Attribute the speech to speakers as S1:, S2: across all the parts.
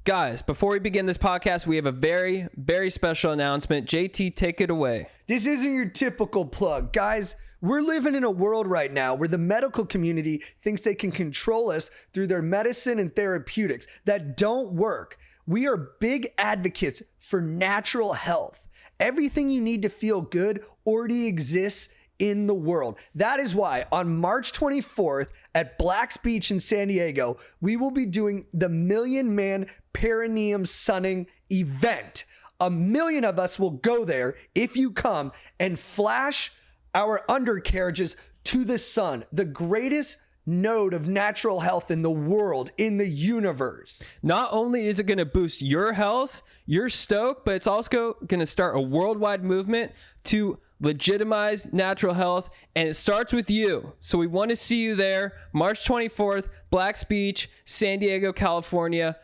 S1: Guys, before we begin this podcast, we have a very, very special announcement. JT, take it away.
S2: This isn't your typical plug. Guys, we're living in a world right now where the medical community thinks they can control us through their medicine and therapeutics that don't work. We are big advocates for natural health. Everything you need to feel good already exists in the world. That is why on March 24th at Black's Beach in San Diego, we will be doing the Million Man Perineum Sunning event. 1 million of us will go there if you come and flash our undercarriages to the sun, the greatest node of natural health in the world, in the universe.
S1: Not only is it going to boost your health, your stoke, but it's also going to start a worldwide movement to legitimize natural health, and it starts with you. So we want to see you there, March 24th, Black's Beach, San Diego, California.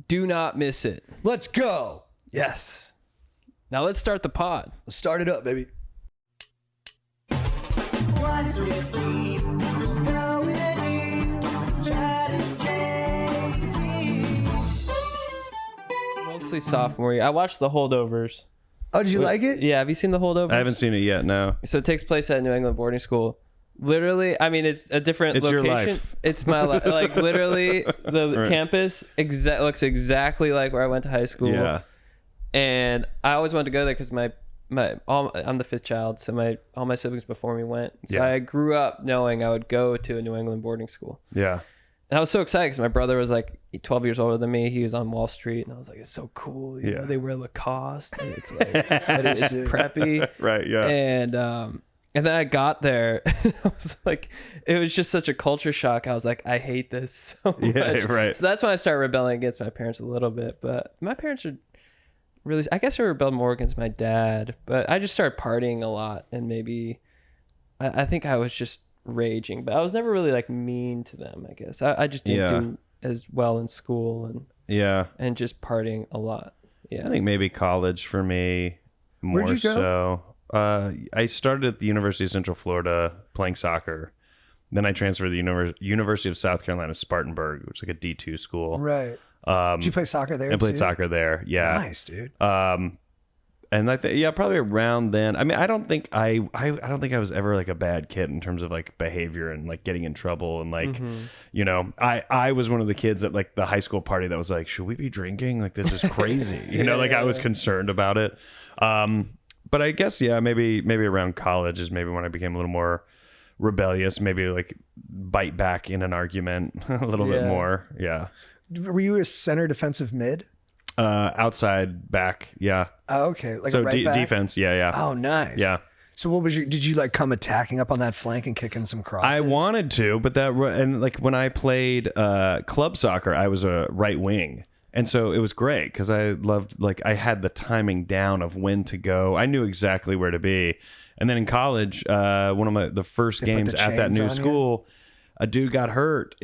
S1: Do not miss it.
S2: Let's go.
S1: Yes. Now let's start the pod.
S2: Let's start it up, baby.
S3: What's with deep? Going deep. Chad and JT.
S1: Mostly sophomore year. I watched The Holdovers.
S2: Oh, did you like it?
S1: Yeah, have you seen The Holdovers?
S4: I haven't seen it yet, no.
S1: So it takes place at New England boarding school. Literally, I mean, it's a different
S4: It's
S1: location.
S4: your life.
S1: It's my life. Like, literally, the
S4: Right.
S1: campus looks exactly like where I went to high school.
S4: Yeah.
S1: And I always wanted to go there because I'm the fifth child, so all my siblings before me went. So
S4: Yeah.
S1: I grew up knowing I would go to a New England boarding school.
S4: Yeah.
S1: And I was so excited because my brother was like 12 years older than me. He was on Wall Street, and I was like, it's so cool. You know, they wear Lacoste, and it's like it's preppy.
S4: Right, yeah.
S1: And then I got there, and I was like, it was just such a culture shock. I was like, I hate this so much.
S4: Yeah, right.
S1: So that's when I started rebelling against my parents a little bit. But my parents are really, I guess I rebelled more against my dad. But I just started partying a lot, and maybe I think I was just raging. But I was never really like mean to them, I guess. I just didn't do as well in school and just partying a lot. Yeah.
S4: I think maybe college for me more.
S2: Where'd you go?
S4: So. I started at the University of Central Florida playing soccer. Then I transferred to the University of South Carolina, Spartanburg, which is like a D2 school.
S2: Right. Did you play soccer there?
S4: I played
S2: too?
S4: soccer there. Yeah.
S2: Nice, dude.
S4: And I think probably around then. I mean, I don't think I don't think I was ever like a bad kid in terms of like behavior and like getting in trouble and like, you know, I was one of the kids at like the high school party that was like, should we be drinking? Like, this is crazy. You know, like I was concerned about it. But I guess, maybe around college is maybe when I became a little more rebellious, maybe like bite back in an argument a little bit more. Yeah.
S2: Were you a center defensive mid?
S4: Outside back. Yeah.
S2: Oh, okay. Like
S4: so
S2: a right back?
S4: defense. Yeah.
S2: Oh, nice.
S4: Yeah.
S2: So what was did you like come attacking up on that flank and kicking some crosses?
S4: I wanted to, but and like when I played club soccer, I was a right wing. And so it was great because I loved, like, I had the timing down of when to go. I knew exactly where to be. And then in college, one of the first games at that new school, a dude got hurt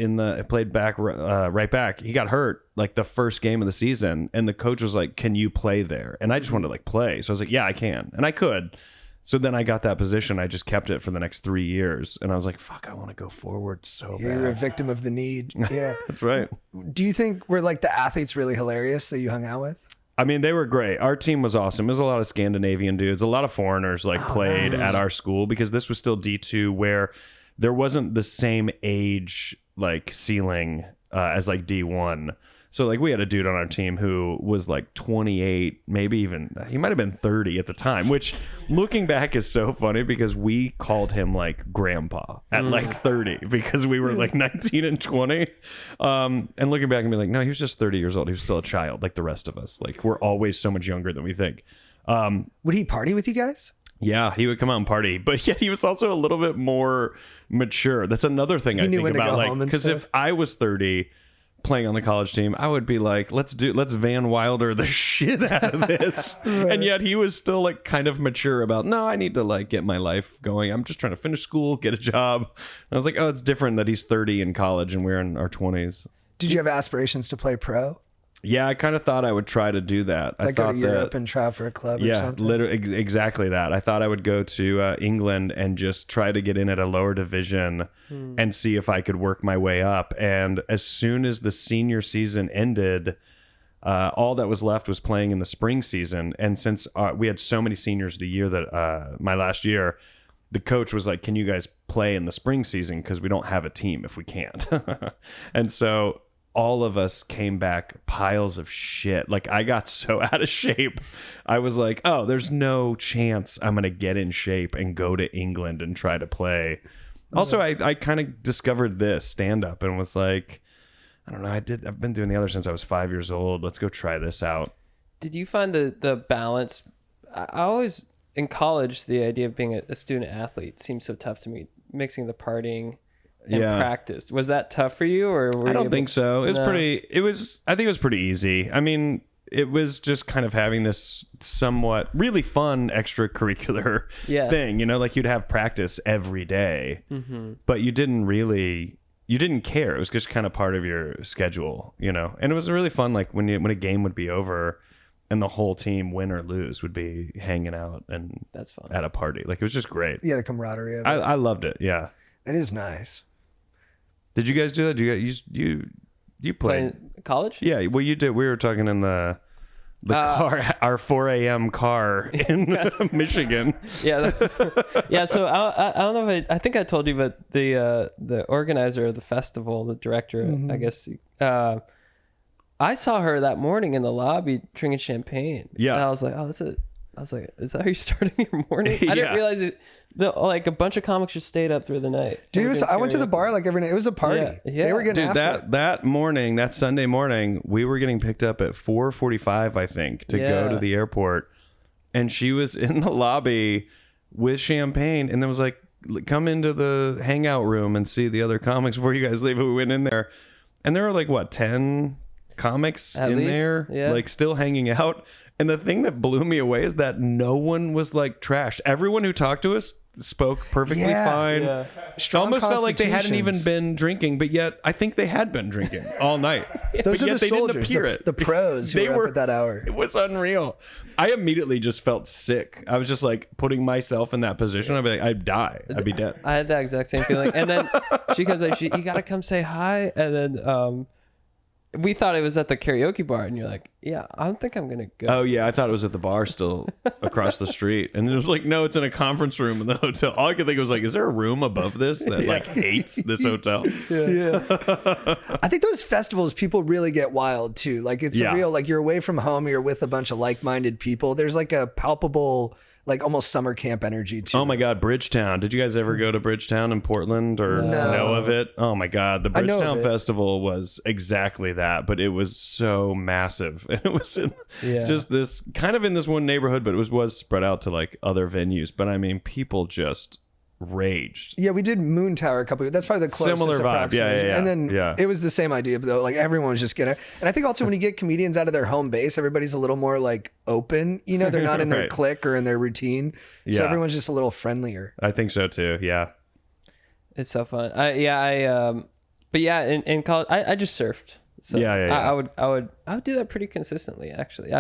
S4: played back, right back. He got hurt like the first game of the season. And the coach was like, can you play there? And I just wanted to like play. So I was like, yeah, I can. And I could. So then I got that position. I just kept it for the next 3 years. And I was like, fuck, I want to go forward so bad.
S2: You're a victim of the need. Yeah.
S4: That's right.
S2: Do you think were like the athletes really hilarious that you hung out with?
S4: I mean, they were great. Our team was awesome. There was a lot of Scandinavian dudes. A lot of foreigners played at our school because this was still D2 where there wasn't the same age like ceiling as like D1. So like we had a dude on our team who was like 28, maybe even he might have been 30 at the time, which looking back is so funny because we called him like grandpa at like 30 because we were like 19 and 20. And looking back and be like, no, he was just 30 years old. He was still a child like the rest of us. Like we're always so much younger than we think.
S2: Would he party with you guys?
S4: Yeah, he would come out and party, but yet he was also a little bit more mature. That's another thing I think about, like, because if I was 30 playing on the college team, I would be like, let's Van Wilder the shit out of this. Right. And yet he was still like kind of mature about, no, I need to like get my life going. I'm just trying to finish school, get a job. And I was like, oh, it's different that he's 30 in college and we're in our 20s.
S2: Did you have aspirations to play pro?
S4: Yeah, I kind of thought I would try to do that.
S2: Like go to Europe and try out for a club or something?
S4: Yeah, literally, exactly that. I thought I would go to England and just try to get in at a lower division and see if I could work my way up. And as soon as the senior season ended, all that was left was playing in the spring season. And since we had so many seniors the year that my last year, the coach was like, can you guys play in the spring season? Because we don't have a team if we can't. And so all of us came back piles of shit. Like, I got so out of shape. I was like, oh, there's no chance I'm going to get in shape and go to England and try to play. Also, I kind of discovered this stand-up and was like, I don't know, I've been doing the other since I was 5 years old. Let's go try this out.
S1: Did you find the balance? I always, in college, the idea of being a student athlete seemed so tough to me, mixing the partying and practice. Was that tough for you, or were
S4: I don't
S1: you
S4: think so. It was I think it was pretty easy. I mean, it was just kind of having this somewhat really fun extracurricular thing, you know, like you'd have practice every day, but you didn't care. It was just kind of part of your schedule, you know, and it was really fun. Like when a game would be over and the whole team, win or lose, would be hanging out and
S1: that's fun
S4: at a party. Like, it was just great.
S2: Yeah, the camaraderie of it.
S4: I loved it. Yeah.
S2: It is nice.
S4: Did you guys do that? You played
S1: playing college?
S4: Yeah, well, you did. We were talking in the car, our 4 a.m. car in Michigan.
S1: Yeah, yeah. So I don't know if I think I told you, but the organizer of the festival, the director, I guess, I saw her that morning in the lobby drinking champagne.
S4: Yeah,
S1: and I was like, oh, that's it. I was like, is that how you're starting your morning? I didn't realize it. Like a bunch of comics just stayed up through the night.
S2: Dude, I went to the bar like every night. It was a party.
S1: Yeah.
S2: They were getting after it.
S4: that morning, that Sunday morning, we were getting picked up at 4:45, I think, to go to the airport. And she was in the lobby with champagne and then was like, come into the hangout room and see the other comics before you guys leave. And we went in there and there were like, what, 10 comics
S1: at
S4: in
S1: least?
S4: there, like still hanging out. And the thing that blew me away is that no one was like trashed. Everyone who talked to us spoke perfectly fine. Yeah. Almost felt like they hadn't even been drinking, but yet I think they had been drinking all night.
S2: Those
S4: but
S2: are
S4: yet
S2: the
S4: they
S2: soldiers,
S4: didn't appear it.
S2: The pros who were up at that hour.
S4: It was unreal. I immediately just felt sick. I was just like putting myself in that position. I'd be like, I'd die. I'd be dead.
S1: I had that exact same feeling. And then she comes like, you got to come say hi. And then we thought it was at the karaoke bar, and you're like, yeah, I don't think I'm going to go.
S4: Oh, yeah. I thought it was at the bar still across the street. And it was like, no, it's in a conference room in the hotel. All I could think was like, is there a room above this that like hates this hotel?
S2: Yeah. I think those festivals, people really get wild too. Like it's a real, like you're away from home, you're with a bunch of like-minded people. There's like a palpable, like almost summer camp energy too.
S4: Oh my God, Bridgetown. Did you guys ever go to Bridgetown in Portland or know of it? Oh my God, the Bridgetown Festival was exactly that, but it was so massive. And it was in just this kind of in this one neighborhood, but it was spread out to like other venues. But I mean, people just raged.
S2: Yeah, we did Moon Tower a couple of, that's probably the closest
S4: similar vibe. Yeah.
S2: And then it was the same idea, but though, like everyone was just getting it. And I think also when you get comedians out of their home base, everybody's a little more like open, you know, they're not in their clique or in their routine. So everyone's just a little friendlier.
S4: I think so too. Yeah.
S1: It's so fun. But yeah, in college, I just surfed. So I would do that pretty consistently, actually.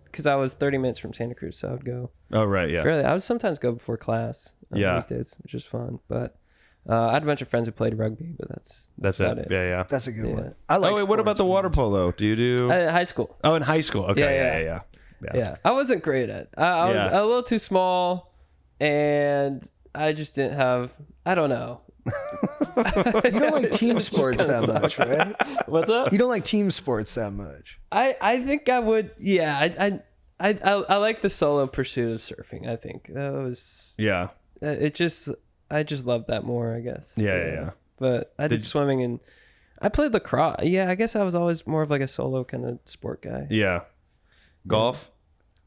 S1: Because I was 30 minutes from Santa Cruz, so I would go.
S4: Oh right, yeah.
S1: Fairly, I would sometimes go before class on weekdays, which is fun. But I had a bunch of friends who played rugby, but that's about it.
S4: Yeah.
S2: That's a good one. I like.
S4: What about the water polo? Do you do?
S1: High school.
S4: Oh, in high school. Okay.
S1: Yeah. I wasn't great at it. I was a little too small, and I just didn't have. I don't know.
S2: You don't like team sports that much, right?
S1: What's up?
S2: You don't like team sports that much.
S1: I think I would. Yeah, I like the solo pursuit of surfing. I think that was.
S4: Yeah.
S1: I just love that more, I guess.
S4: Yeah.
S2: But
S1: I did swimming and I played lacrosse. Yeah, I guess I was always more of like a solo kind of sport guy.
S4: Yeah. Golf?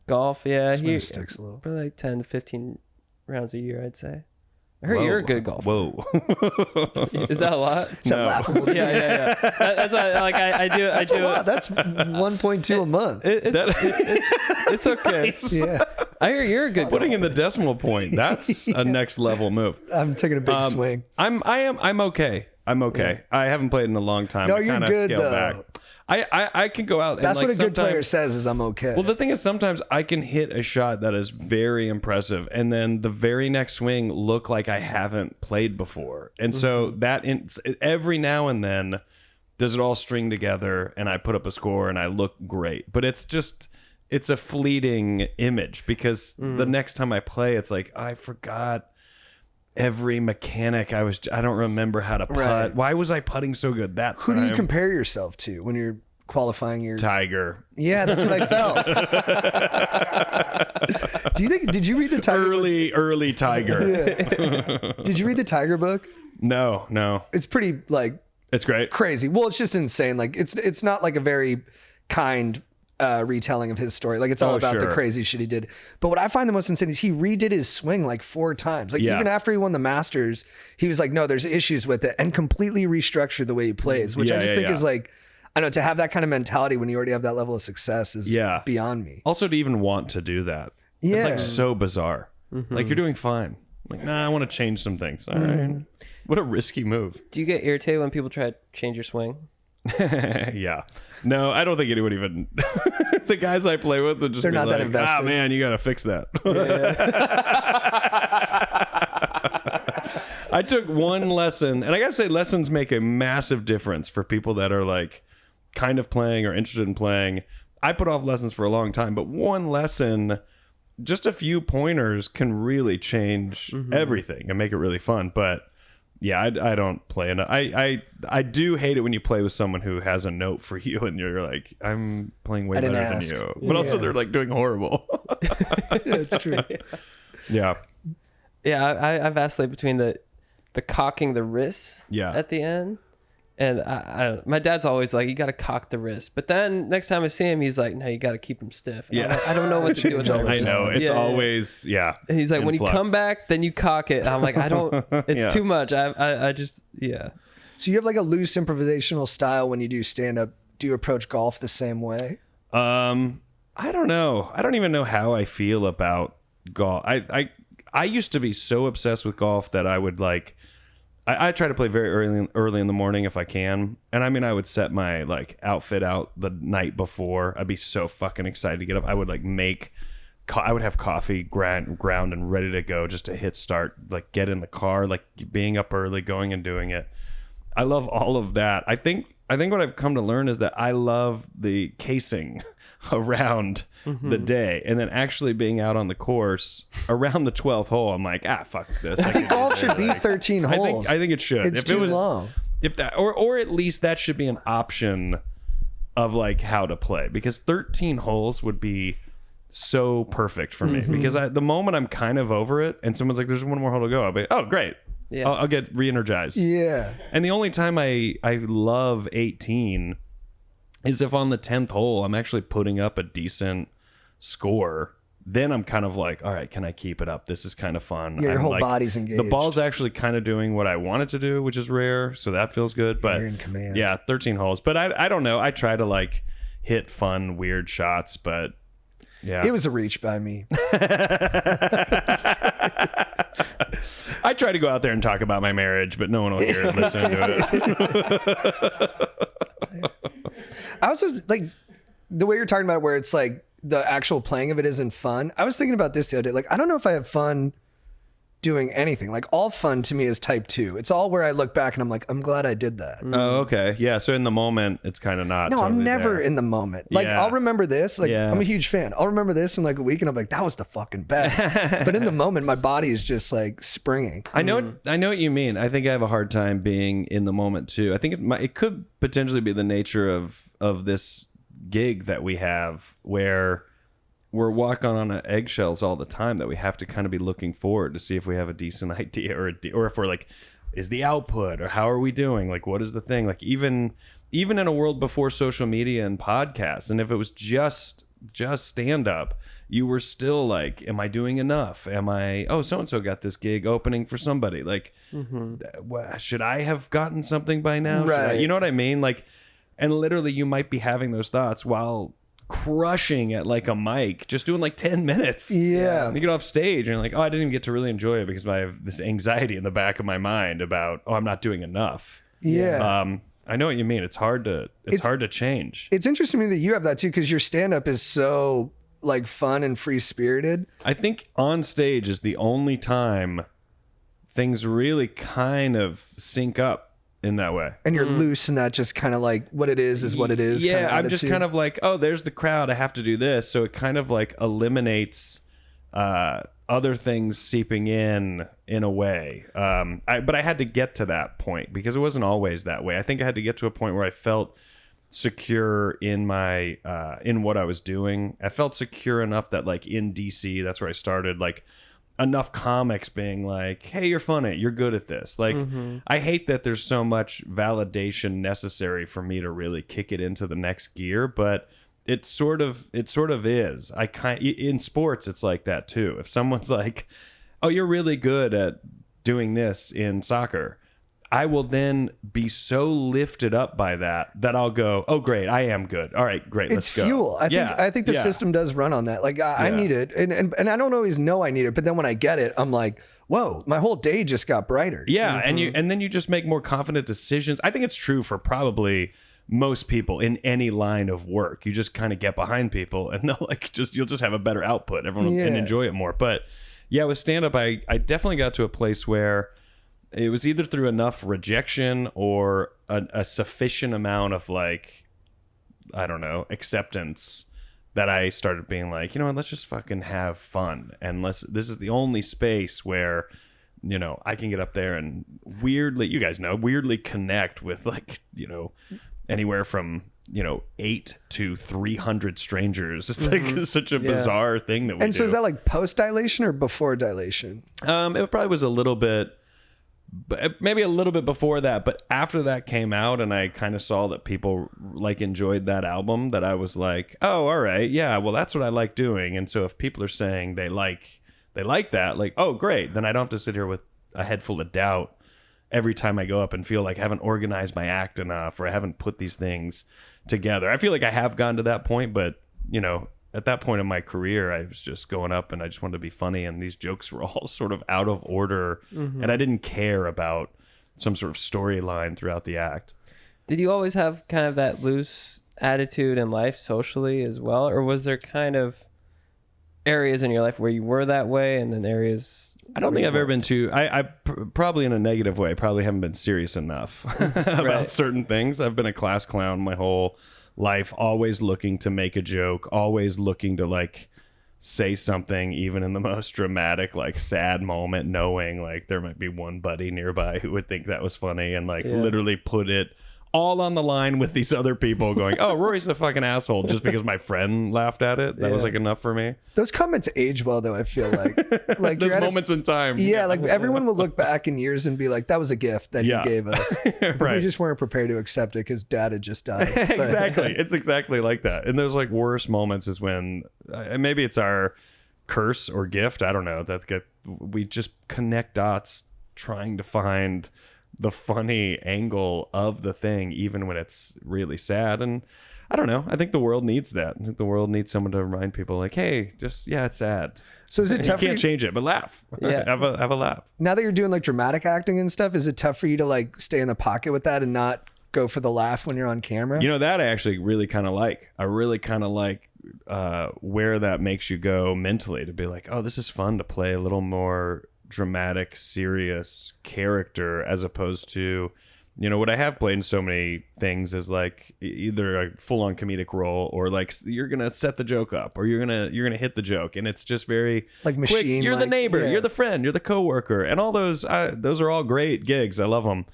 S1: Golf, yeah.
S2: Sticks a little.
S1: Probably like 10 to 15 rounds a year, I'd say. I heard you're a good golfer.
S4: Whoa.
S1: Is that a lot?
S2: No. Laughable.
S1: Yeah. That's why I do.
S2: That's a lot. That's 1.2 a month.
S1: It's okay.
S2: Nice. Yeah.
S1: I hear you're a good
S4: Putting
S1: golfer.
S4: in the decimal point. That's a next level move.
S2: I'm taking a big swing.
S4: I'm okay. Yeah. I haven't played in a long time.
S2: No,
S4: I
S2: you're
S4: kinda
S2: good
S4: scaled
S2: though.
S4: back. I can go out.
S2: That's
S4: and
S2: what a good player says is I'm okay.
S4: Well, the thing is, sometimes I can hit a shot that is very impressive, and then the very next swing look like I haven't played before, and so that every now and then does it all string together and I put up a score and I look great. But it's a fleeting image because the next time I play, it's like, I forgot every mechanic. I don't remember how to putt.
S2: Right.
S4: Why was I putting so good that time?
S2: Who do you compare yourself to when you're qualifying your
S4: Tiger.
S2: Yeah, that's what I felt. Did you read the Tiger
S4: early Tiger?
S2: Yeah. Did you read the Tiger book?
S4: No.
S2: It's pretty
S4: It's great.
S2: crazy. Well, it's just insane. Like it's not like a very kind retelling of his story. Like it's all about the crazy shit he did. But what I find the most insane is he redid his swing like 4 times. Like even after he won the Masters, he was like, no, there's issues with it, and completely restructured the way he plays, which I just think is like, I don't know, to have that kind of mentality when you already have that level of success is beyond me.
S4: Also, to even want to do that.
S2: Yeah.
S4: It's like so bizarre. Like you're doing fine. Like, nah, I want to change some things. All right. What a risky move.
S1: Do you get irritated when people try to change your swing?
S4: Yeah. No, I don't think anyone even the guys I play with would just
S2: They're
S4: be
S2: not that
S4: like,
S2: invested.
S4: Man, you got to fix that. I took one lesson, and I got to say lessons make a massive difference for people that are like kind of playing or interested in playing. I put off lessons for a long time, but one lesson, just a few pointers can really change everything and make it really fun. But yeah, I don't play enough. I do hate it when you play with someone who has a note for you and you're like, I'm playing way better than you. But also they're like doing horrible.
S2: It's true.
S4: Yeah.
S1: Yeah, I vacillate between the cocking the wrist at the end. And my dad's always like, you got to cock the wrist. But then next time I see him, he's like, no, you got to keep them stiff. And I don't know what to do with that.
S4: I know. It's always,
S1: And he's like, when you come back, then you cock it. And I'm like, I don't, it's too much. I just.
S2: So you have like a loose improvisational style when you do stand up. Do you approach golf the same way?
S4: I don't know. I don't even know how I feel about golf. I used to be so obsessed with golf that I would like, I try to play very early in the morning if I can. And I mean, I would set my like outfit out the night before. I'd be so fucking excited to get up. I would like I would have coffee ground and ready to go just to hit start, like get in the car, like being up early, going and doing it. I love all of that. I think what I've come to learn is that I love the casing around the day, and then actually being out on the course around the 12th hole, I'm like, fuck this.
S2: I think golf should be 13 holes.
S4: I think it should.
S2: It's too long.
S4: If that, or at least that should be an option of like how to play, because 13 holes would be so perfect for me. Because the moment I'm kind of over it, and someone's like, "There's one more hole to go," I'll be, "Oh, great." Yeah. I'll get re-energized. Yeah. And the only time I love 18 is if on the 10th hole I'm actually putting up a decent score. Then I'm kind of like, all right, can I keep it up? This is kind of fun.
S2: Yeah, your whole body's engaged.
S4: The ball's actually kind of doing what I want it to do, which is rare. So that feels good. But
S2: you're in command.
S4: Yeah, 13 holes. But I don't know. I try to like hit fun, weird shots, but yeah.
S2: It was a reach by me.
S4: I try to go out there and talk about my marriage, but no one will hear it listen to it.
S2: I also like the way you're talking about where it's like the actual playing of it isn't fun. I was thinking about this the other day. Like, I don't know if I have fun doing anything. Like, all fun to me is type 2. It's all where I look back and I'm like, I'm glad I did that.
S4: Oh, okay. Yeah. So in the moment, it's kind of not.
S2: No,
S4: totally
S2: I'm never
S4: there.
S2: in the moment. Like, I'll remember this. Like, I'm a huge fan. I'll remember this in like a week and I'm like, that was the fucking best. But in the moment, my body is just like springing.
S4: I know what you mean. I think I have a hard time being in the moment too. I think it could potentially be the nature of this gig that we have, where we're walking on eggshells all the time, that we have to kind of be looking forward to see if we have a decent idea or if we're like, is the output, or how are we doing? Like, what is the thing? Like, even in a world before social media and podcasts, and if it was just stand up, you were still like, am I doing enough? So-and-so got this gig opening for somebody. Like, should I have gotten something by now?
S2: Right.
S4: You know what I mean? Like, and literally you might be having those thoughts while crushing at like a mic, just doing like 10 minutes.
S2: Yeah.
S4: And you get off stage and you're like, oh, I didn't even get to really enjoy it because I have this anxiety in the back of my mind about, I'm not doing enough.
S2: Yeah.
S4: I know what you mean. It's hard to change.
S2: It's interesting to me that you have that too, because your stand-up is so like fun and free-spirited.
S4: I think on stage is the only time things really kind of sync up in that way.
S2: And you're loose in that, just kind of like what it is what it is.
S4: Yeah,
S2: kind of
S4: I'm just
S2: attitude.
S4: kind of like, oh, there's the crowd. I have to do this. So it kind of like eliminates other things seeping in a way. But I had to get to that point because it wasn't always that way. I think I had to get to a point where I felt secure in my in what I was doing. I felt secure enough that like in DC, that's where I started, like enough comics being like, hey, you're funny, you're good at this. Like I hate that there's so much validation necessary for me to really kick it into the next gear, but it sort of is. In sports it's like that too. If someone's like, oh, you're really good at doing this in soccer, I will then be so lifted up by that I'll go, oh, great, I am good. All right, great, let's go.
S2: It's fuel. I think the system does run on that. Like I need it, and I don't always know I need it, but then when I get it, I'm like, whoa, my whole day just got brighter.
S4: Yeah, and then you just make more confident decisions. I think it's true for probably most people in any line of work. You just kind of get behind people, and they'll you'll just have a better output. Everyone will enjoy it more. But yeah, with stand up, I definitely got to a place where it was either through enough rejection or a sufficient amount of like, I don't know, acceptance that I started being like, you know what, let's just fucking have fun. And this is the only space where, you know, I can get up there and weirdly connect with like, you know, anywhere from, you know, 8 to 300 strangers. It's like such a bizarre thing that we do.
S2: And so is that like post dilation or before dilation?
S4: It probably was a little bit, maybe a little bit before that, but after that came out and I kind of saw that people like enjoyed that album, that I was like, oh, all right, yeah, well, that's what I like doing. And so if people are saying they like that, like, oh, great, then I don't have to sit here with a head full of doubt every time I go up and feel like I haven't organized my act enough or I haven't put these things together. I feel like I have gotten to that point, but, you know, at that point in my career, I was just going up and I just wanted to be funny, and these jokes were all sort of out of order, and I didn't care about some sort of storyline throughout the act.
S1: Did you always have kind of that loose attitude in life socially as well, or was there kind of areas in your life where you were that way and then areas?
S4: I don't think I've ever been too, probably in a negative way, probably haven't been serious enough about certain things. I've been a class clown my whole life, always looking to make a joke, always looking to like say something, even in the most dramatic, like sad moment, knowing like there might be one buddy nearby who would think that was funny, and like literally put it all on the line with these other people going, oh, Rory's a fucking asshole, just because my friend laughed at it. That was like enough for me.
S2: Those comments age well, though, I feel like
S4: Those moments in time.
S2: Yeah, like everyone will look back in years and be like, that was a gift that he gave us. But we just weren't prepared to accept it because dad had just died.
S4: Exactly. It's exactly like that. And those like worst moments is when maybe it's our curse or gift, I don't know, we just connect dots trying to find the funny angle of the thing, even when it's really sad. And I don't know, I think the world needs that. I think the world needs someone to remind people like, hey, just, yeah, it's sad.
S2: So is it tough?
S4: You can't change it, but laugh. have a laugh.
S2: Now that you're doing like dramatic acting and stuff, is it tough for you to like stay in the pocket with that and not go for the laugh when you're on camera?
S4: You know, that I actually really kind of like. I really kind of like where that makes you go mentally, to be like, oh, this is fun to play a little more dramatic, serious character, as opposed to, you know, what I have played in so many things is like either a full-on comedic role, or like you're gonna set the joke up, or you're gonna hit the joke, and it's just very
S2: like machine.
S4: Quick. You're the neighbor, you're the friend, you're the coworker, and all those are all great gigs. I love them.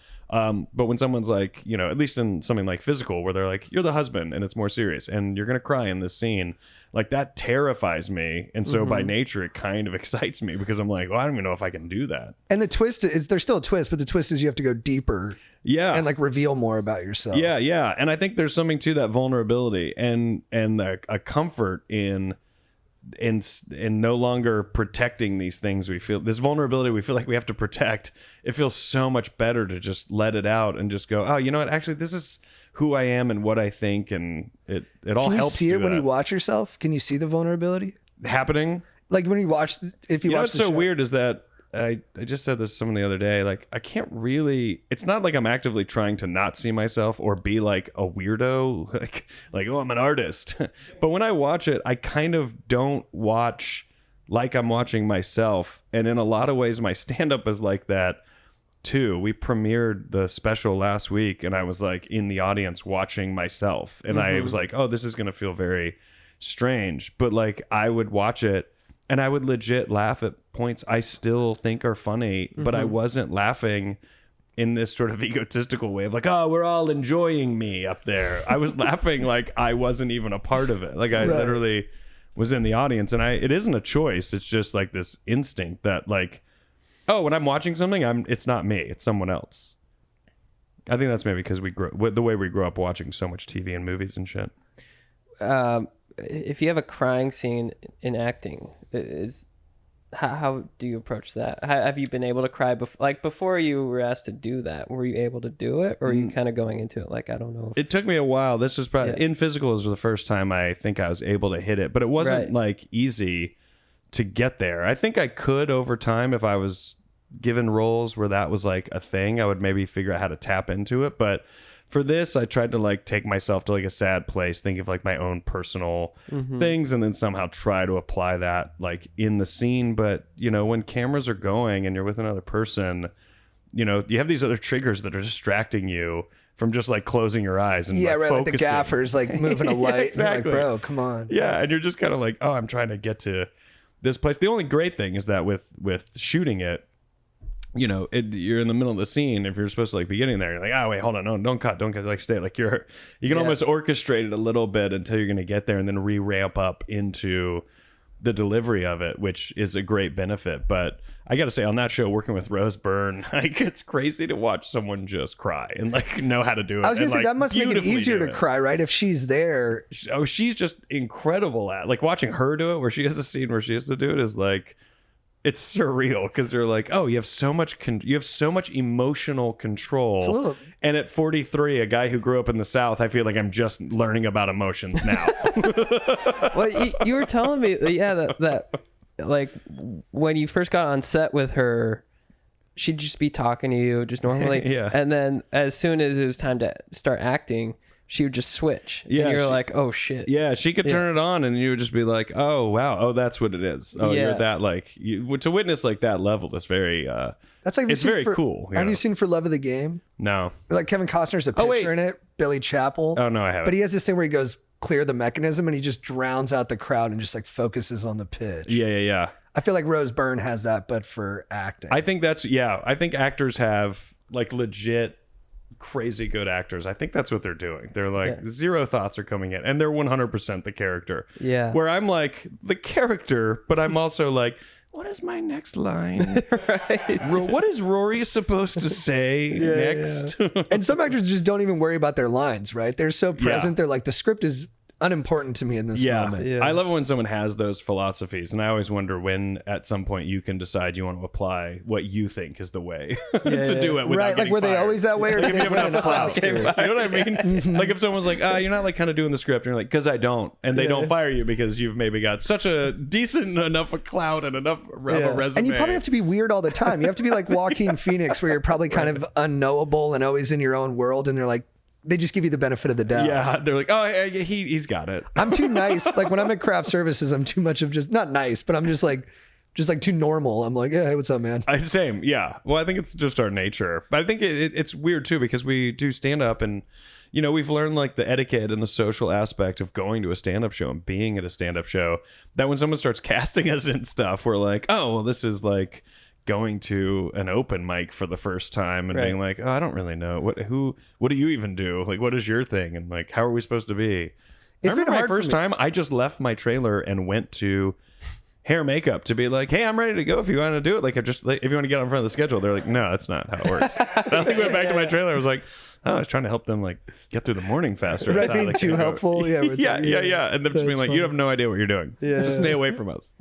S4: But when someone's like, you know, at least in something like physical, where they're like, you're the husband and it's more serious and you're gonna cry in this scene, like that terrifies me. And so by nature it kind of excites me, because I'm like, well, I don't even know if I can do that.
S2: And the twist is, there's still a twist, but the twist is you have to go deeper, and like reveal more about yourself.
S4: Yeah. And I think there's something to that vulnerability and a comfort in no longer protecting these things. We feel this vulnerability, we feel like we have to protect. It feels so much better to just let it out and just go, oh, you know what, actually this is who I am and what I think, and it all helps.
S2: Can you see it when
S4: that.
S2: you watch yourself? Can you see the vulnerability
S4: happening?
S2: Like when you watch, if you watch,
S4: what's so weird is that I just said this to someone the other day, like I can't really, it's not like I'm actively trying to not see myself or be like a weirdo, like oh, I'm an artist. But when I watch it, I kind of don't watch like I'm watching myself. And in a lot of ways my stand-up is like that too. We premiered the special last week, and I was like in the audience watching myself, and I was like, oh, this is gonna feel very strange. But like I would watch it and I would legit laugh at points I still think are funny, but I wasn't laughing in this sort of egotistical way of like, oh, we're all enjoying me up there. I was laughing like I wasn't even a part of it. Like I literally was in the audience, and it isn't a choice. It's just like this instinct that like, oh, when I'm watching something, it's not me, it's someone else. I think that's maybe because the way we grew up watching so much TV and movies and shit.
S1: If you have a crying scene in acting, how do you approach that? Have you been able to cry before you were asked to do that? Were you able to do it, or are you kind of going into it like, I don't know?
S4: It took me a while. This was probably in physical was the first time I think I was able to hit it, but it wasn't like easy to get there. I think I could over time if I was given roles where that was like a thing. I would maybe figure out how to tap into it, but for this, I tried to like take myself to like a sad place, think of like my own personal things, and then somehow try to apply that like in the scene. But you know, when cameras are going and you're with another person, you know, you have these other triggers that are distracting you from just like closing your eyes and like,
S2: like
S4: focusing.
S2: the gaffer's like moving a light.
S4: Exactly.
S2: And you're like, bro, come on.
S4: Yeah, and you're just kind of like, oh, I'm trying to get to this place. The only great thing is that with shooting it, you know, you're in the middle of the scene. If you're supposed to like be getting there, you're like, oh wait, hold on, no, don't cut, like stay. Like you can almost orchestrate it a little bit until you're gonna get there, and then ramp up into the delivery of it, which is a great benefit. But I gotta say, on that show, working with Rose Byrne, like it's crazy to watch someone just cry and like know how to do it.
S2: I was gonna say
S4: like,
S2: that must make it easier to cry, right? If she's there.
S4: Oh, she's just incredible at like watching her do it. Where she has a scene where she has to do it is like. It's surreal because they're like, oh, you have so much emotional control. And at 43, a guy who grew up in the South, I feel like I'm just learning about emotions now.
S1: Well, you were telling me, that like when you first got on set with her, she'd just be talking to you just normally.
S4: Yeah.
S1: And then as soon as it was time to start acting, she would just switch.
S4: Yeah,
S1: and you're like, oh shit.
S4: Yeah, she could turn it on and you would just be like, oh wow, oh that's what it is. Oh, you're that like to witness like that level is very
S2: that's like
S4: it's very cool.
S2: Have you seen For Love of the Game?
S4: No.
S2: Like Kevin Costner's a pitcher in it, Billy Chappell.
S4: Oh no, I haven't.
S2: But he has this thing where he goes clear the mechanism and he just drowns out the crowd and just like focuses on the pitch.
S4: Yeah.
S2: I feel like Rose Byrne has that, but for acting.
S4: I think I think actors have like legit crazy good actors. I think that's what they're doing. They're like zero thoughts are coming in and they're 100% the character.
S1: Yeah.
S4: Where I'm like the character, but I'm also like, what is my next line?
S1: Right.
S4: What is Rory supposed to say next?
S2: Yeah. And some actors just don't even worry about their lines, right? They're so present. They're like, the script is unimportant to me in this moment.
S1: Yeah.
S4: I love it when someone has those philosophies, and I always wonder when at some point you can decide you want to apply what you think is the way to do it without
S2: right, like were they always that way, or
S4: like
S2: did they win an Oscar?
S4: You know what I mean? Like if someone's like, you're not like kind of doing the script, and you're like, because I don't, and they don't fire you because you've maybe got such a decent enough a clout and enough of a resume.
S2: And you probably have to be weird all the time. You have to be like Joaquin Phoenix, where you're probably kind of unknowable and always in your own world, and they're like, they just give you the benefit of the doubt.
S4: Yeah, they're like, oh, he's got it.
S2: I'm too nice. Like when I'm at craft services, I'm too much of just not nice, but I'm just like too normal. I'm like, yeah, hey, what's up, man?
S4: Same, yeah. Well, I think it's just our nature, but I think it's weird too because we do stand up, and you know we've learned like the etiquette and the social aspect of going to a stand up show and being at a stand up show. That when someone starts casting us in stuff, we're like, oh, well, this is like going to an open mic for the first time and being like, oh, I don't really know what do you even do? Like, what is your thing? And like, how are we supposed to be? I remember my first time, I just left my trailer and went to hair makeup to be like, hey, I'm ready to go if you want to do it. Like, if you want to get on front of the schedule. They're like, no, that's not how it works. And I think went back to my trailer. I was like, oh, I was trying to help them like get through the morning faster.
S2: Right, being too helpful. Yeah,
S4: And them just being like, you have no idea what you're doing. Yeah. Just stay away from us.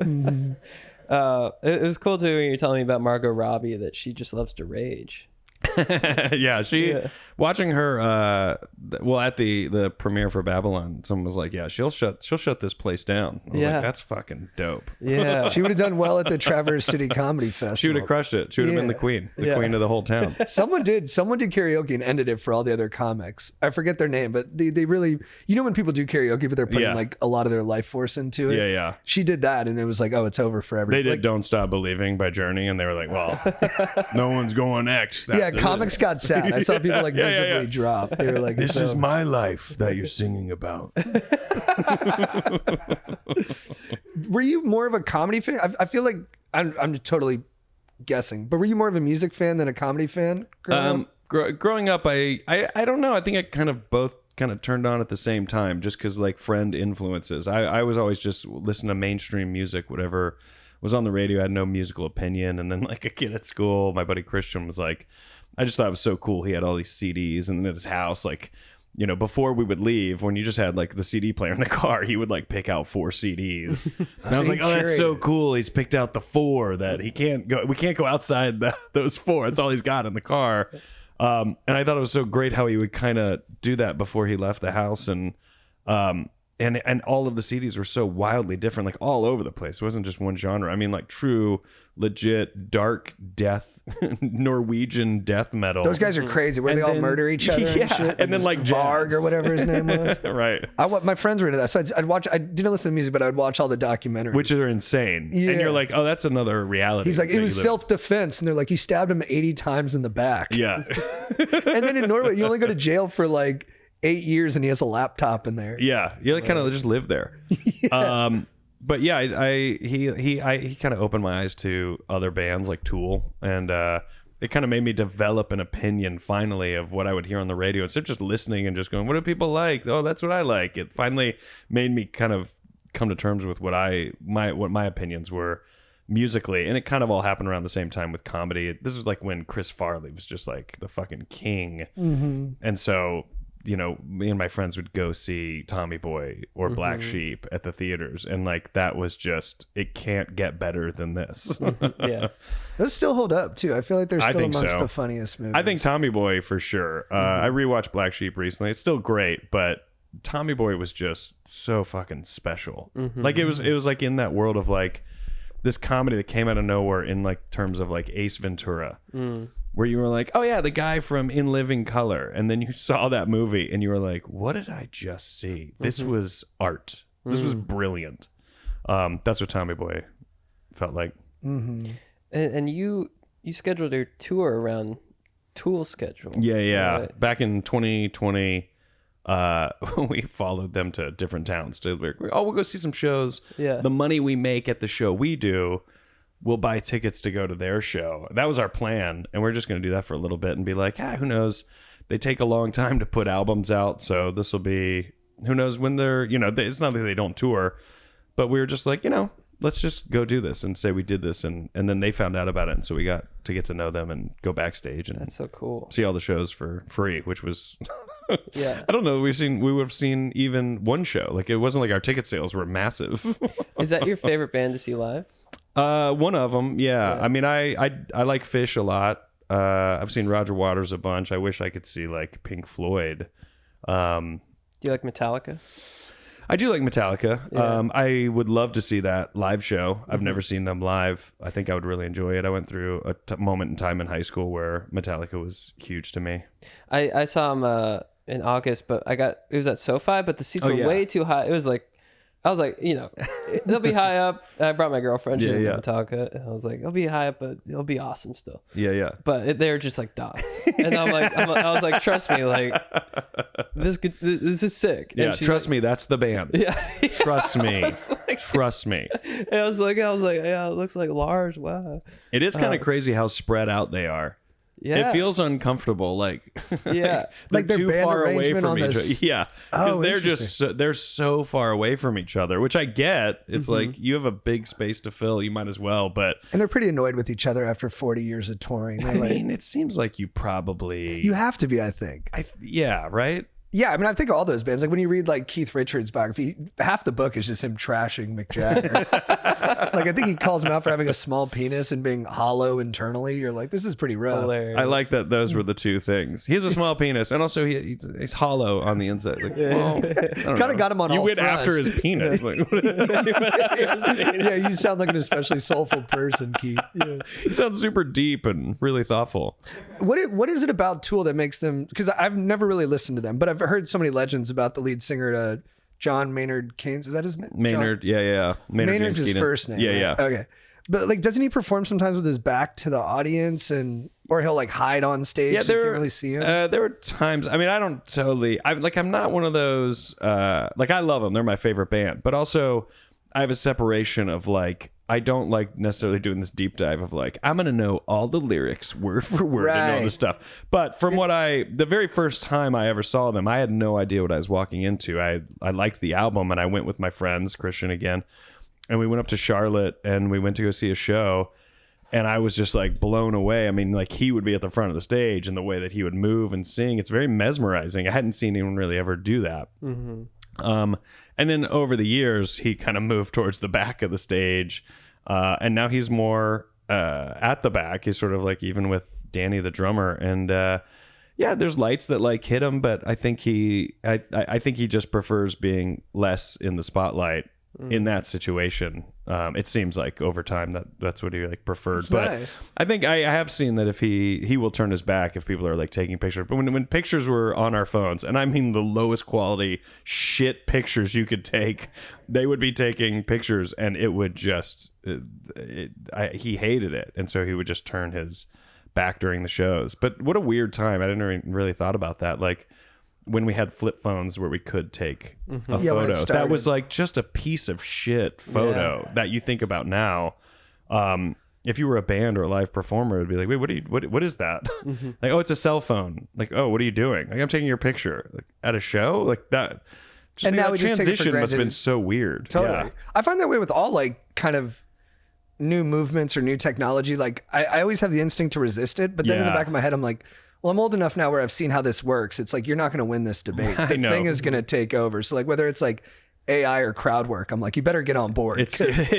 S1: It was cool too when you're telling me about Margot Robbie that she just loves to rage.
S4: Yeah, Watching her, well, at the premiere for Babylon, someone was like, "Yeah, she'll shut this place down." I was
S1: Yeah.
S4: like, "That's fucking dope."
S1: Yeah.
S2: She would have done well at the Traverse City Comedy Festival.
S4: She would have crushed it. She would have been the queen of the whole town.
S2: Someone did karaoke and ended it for all the other comics. I forget their name, but they really, when people do karaoke, but they're putting like a lot of their life force into it.
S4: Yeah, yeah.
S2: She did that, and it was like, oh, it's over for everybody.
S4: They did
S2: Like,
S4: "Don't Stop Believing" by Journey, and they were like, "Well, no one's going next."
S2: yeah, comics got sad. I saw people like visibly drop. They were like,
S4: "This is my life that you're singing about."
S2: Were you more of a comedy fan? I feel like I'm totally guessing, but were you more of a music fan than a comedy fan?
S4: Growing up, I don't know. I think I kind of both kind of turned on at the same time, just because like friend influences. I was always just listening to mainstream music, whatever was on the radio. I had no musical opinion. And then like a kid at school, my buddy Christian was like, I just thought it was so cool. He had all these CDs, and then at his house, like, before we would leave, when you just had like the CD player in the car, he would like pick out 4 CDs. And I was like, oh, that's so cool. He's picked out the 4 that we can't go outside those 4. That's all he's got in the car. And I thought it was so great how he would kind of do that before he left the house. And all of the CDs were so wildly different, like all over the place. It wasn't just one genre. I mean, like true, legit, dark death, Norwegian death metal.
S2: Those guys are crazy. Where they all murder each other and shit.
S4: And then like
S2: Varg
S4: jazz.
S2: or whatever his name was.
S4: Right.
S2: My friends were into that. So I'd watch, I didn't listen to music, but I'd watch all the documentaries.
S4: Which are insane.
S2: Yeah.
S4: And you're like, oh, that's another reality.
S2: He's like, it was self-defense. And they're like, he stabbed him 80 times in the back.
S4: Yeah.
S2: And then in Norway, you only go to jail for like 8 years and he has a laptop in there.
S4: Yeah. You like kind of just live there.
S2: Yeah.
S4: But yeah, he kind of opened my eyes to other bands like Tool, and it kind of made me develop an opinion finally of what I would hear on the radio instead of just listening and just going, what do people like? Oh, that's what I like. It finally made me kind of come to terms with what my opinions were musically, and it kind of all happened around the same time with comedy. This is like when Chris Farley was just like the fucking king, and so me and my friends would go see Tommy Boy or Black Sheep at the theaters, and like that was just, it can't get better than this.
S1: Yeah.
S2: Those still hold up too. I feel like they're
S4: I
S2: still
S4: think
S2: amongst
S4: so.
S2: the funniest movies.
S4: I think Tommy Boy for sure. I rewatched Black Sheep recently. It's still great, but Tommy Boy was just so fucking special. Like it was like in that world of like this comedy that came out of nowhere in like terms of like Ace Ventura, where you were like, oh yeah, the guy from In Living Color, and then you saw that movie and you were like, what did I just see? This was art. This was brilliant. That's what Tommy Boy felt like.
S1: And you scheduled your tour around Tool's schedule.
S4: Yeah.
S1: Right.
S4: Back in 2020, we followed them to different towns to like, we'll go see some shows.
S1: Yeah.
S4: The money we make at the show we do, we'll buy tickets to go to their show. That was our plan, and we're just going to do that for a little bit and be like, who knows? They take a long time to put albums out, so this will be, who knows when they're, it's not that they don't tour, but we were just like, let's just go do this and say we did this, and then they found out about it, and so we got to get to know them and go backstage and
S1: That's so cool.
S4: see all the shows for free, which was
S1: Yeah.
S4: I don't know, we would have seen even one show. Like it wasn't like our ticket sales were massive.
S1: Is that your favorite band to see live?
S4: One of them, yeah. I mean, I like Fish a lot. I've seen Roger Waters a bunch. I wish I could see like Pink Floyd.
S1: Do you like Metallica?
S4: I do like Metallica.
S1: Yeah.
S4: I would love to see that live show. I've never seen them live. I think I would really enjoy it. I went through a moment in time in high school where Metallica was huge to me.
S1: I saw them in August, but it was at SoFi, but the seats were way too high. It was like, I was like, they'll be high up. I brought my girlfriend. She's into Metallica. And I was like, it'll be high up, but it'll be awesome still.
S4: Yeah.
S1: But they're just like dots. And I was like, trust me, like this is sick.
S4: Yeah,
S1: and
S4: trust me, that's the band.
S1: Yeah.
S4: Trust me. Trust me.
S1: And I was like, yeah, it looks like Lars. Wow.
S4: It is kind of crazy how spread out they are.
S1: Yeah.
S4: It feels uncomfortable, like
S1: Yeah.
S2: Like their
S4: too
S2: band
S4: far away
S2: arrangement
S4: from
S2: on
S4: each other.
S2: this-
S4: Yeah, because
S2: Oh,
S4: they're just they're so far away from each other, which I get. It's like you have a big space to fill, you might as well. But
S2: And they're pretty annoyed with each other after 40 years of touring. They're
S4: I
S2: like,
S4: mean, it seems like you probably
S2: you have to be, I think.
S4: yeah, right.
S2: Yeah, I mean, I think all those bands, like when you read like Keith Richards' biography, half the book is just him trashing Mick Jagger. Like I think he calls him out for having a small penis and being hollow internally. You're like, this is pretty rough.
S1: Hilarious.
S4: I like that those were the two things. He has a small penis, and also he's hollow on the inside. Like, well,
S2: Kind of got him on
S4: you
S2: all
S4: went
S2: fronts.
S4: after his penis. Like,
S2: Yeah, you sound like an especially soulful person, Keith. Yeah.
S4: he sounds super deep and really thoughtful.
S2: What is it about Tool that makes them? Because I've never really listened to them, but I've heard so many legends about the lead singer, John Maynard Keynes. Is that his name?
S4: Maynard, yeah.
S2: Maynard's
S4: James
S2: his
S4: Keenan.
S2: first name.
S4: Yeah,
S2: right?
S4: yeah.
S2: Okay, but like, doesn't he perform sometimes with his back to the audience, or he'll like hide on stage?
S4: Yeah,
S2: so you can't really see him.
S4: There were times. I mean, I don't totally. I'm not one of those. Like, I love them. They're my favorite band. But also, I have a separation of like, I don't like necessarily doing this deep dive of like, I'm gonna know all the lyrics word for word and all
S2: Right.
S4: this stuff. But from the very first time I ever saw them, I had no idea what I was walking into. I liked the album, and I went with my friends, Christian again, and we went up to Charlotte and we went to go see a show. And I was just like blown away. I mean, like, he would be at the front of the stage, and the way that he would move and sing, it's very mesmerizing. I hadn't seen anyone really ever do that. And then over the years, he kind of moved towards the back of the stage. And now he's more at the back. He's sort of like even with Danny, the drummer. And yeah, there's lights that like hit him, but I think I think he just prefers being less in the spotlight in that situation. It seems like over time that's what he like preferred.
S2: That's
S4: but
S2: nice.
S4: I think I have seen that if he will turn his back if people are like taking pictures. But when pictures were on our phones, and I mean the lowest quality shit pictures you could take, they would be taking pictures, and it would just he hated it, and so he would just turn his back during the shows. But what a weird time. I didn't really thought about that. Like, when we had flip phones where we could take a
S2: Yeah, when it
S4: photo, that
S2: started.
S4: was like just a piece of shit photo that you think about now. If you were a band or a live performer, it'd be like, wait, what is that? Like, oh, it's a cell phone. Like, oh, what are you doing? Like, I'm taking your picture. Like, at a show? Like that. Just
S2: And
S4: think
S2: now
S4: that
S2: we just take it for
S4: transition must have
S2: granted.
S4: been so weird.
S2: Totally.
S4: Yeah.
S2: I find that way with all like kind of new movements or new technology. Like I always have the instinct to resist it, but then in the
S4: Yeah.
S2: back of my head, I'm like, well, I'm old enough now where I've seen how this works. It's like, you're not going to win this debate. The
S4: know.
S2: thing is going to take over. So like, whether it's like AI or crowd work, I'm like, you better get on board.
S4: It's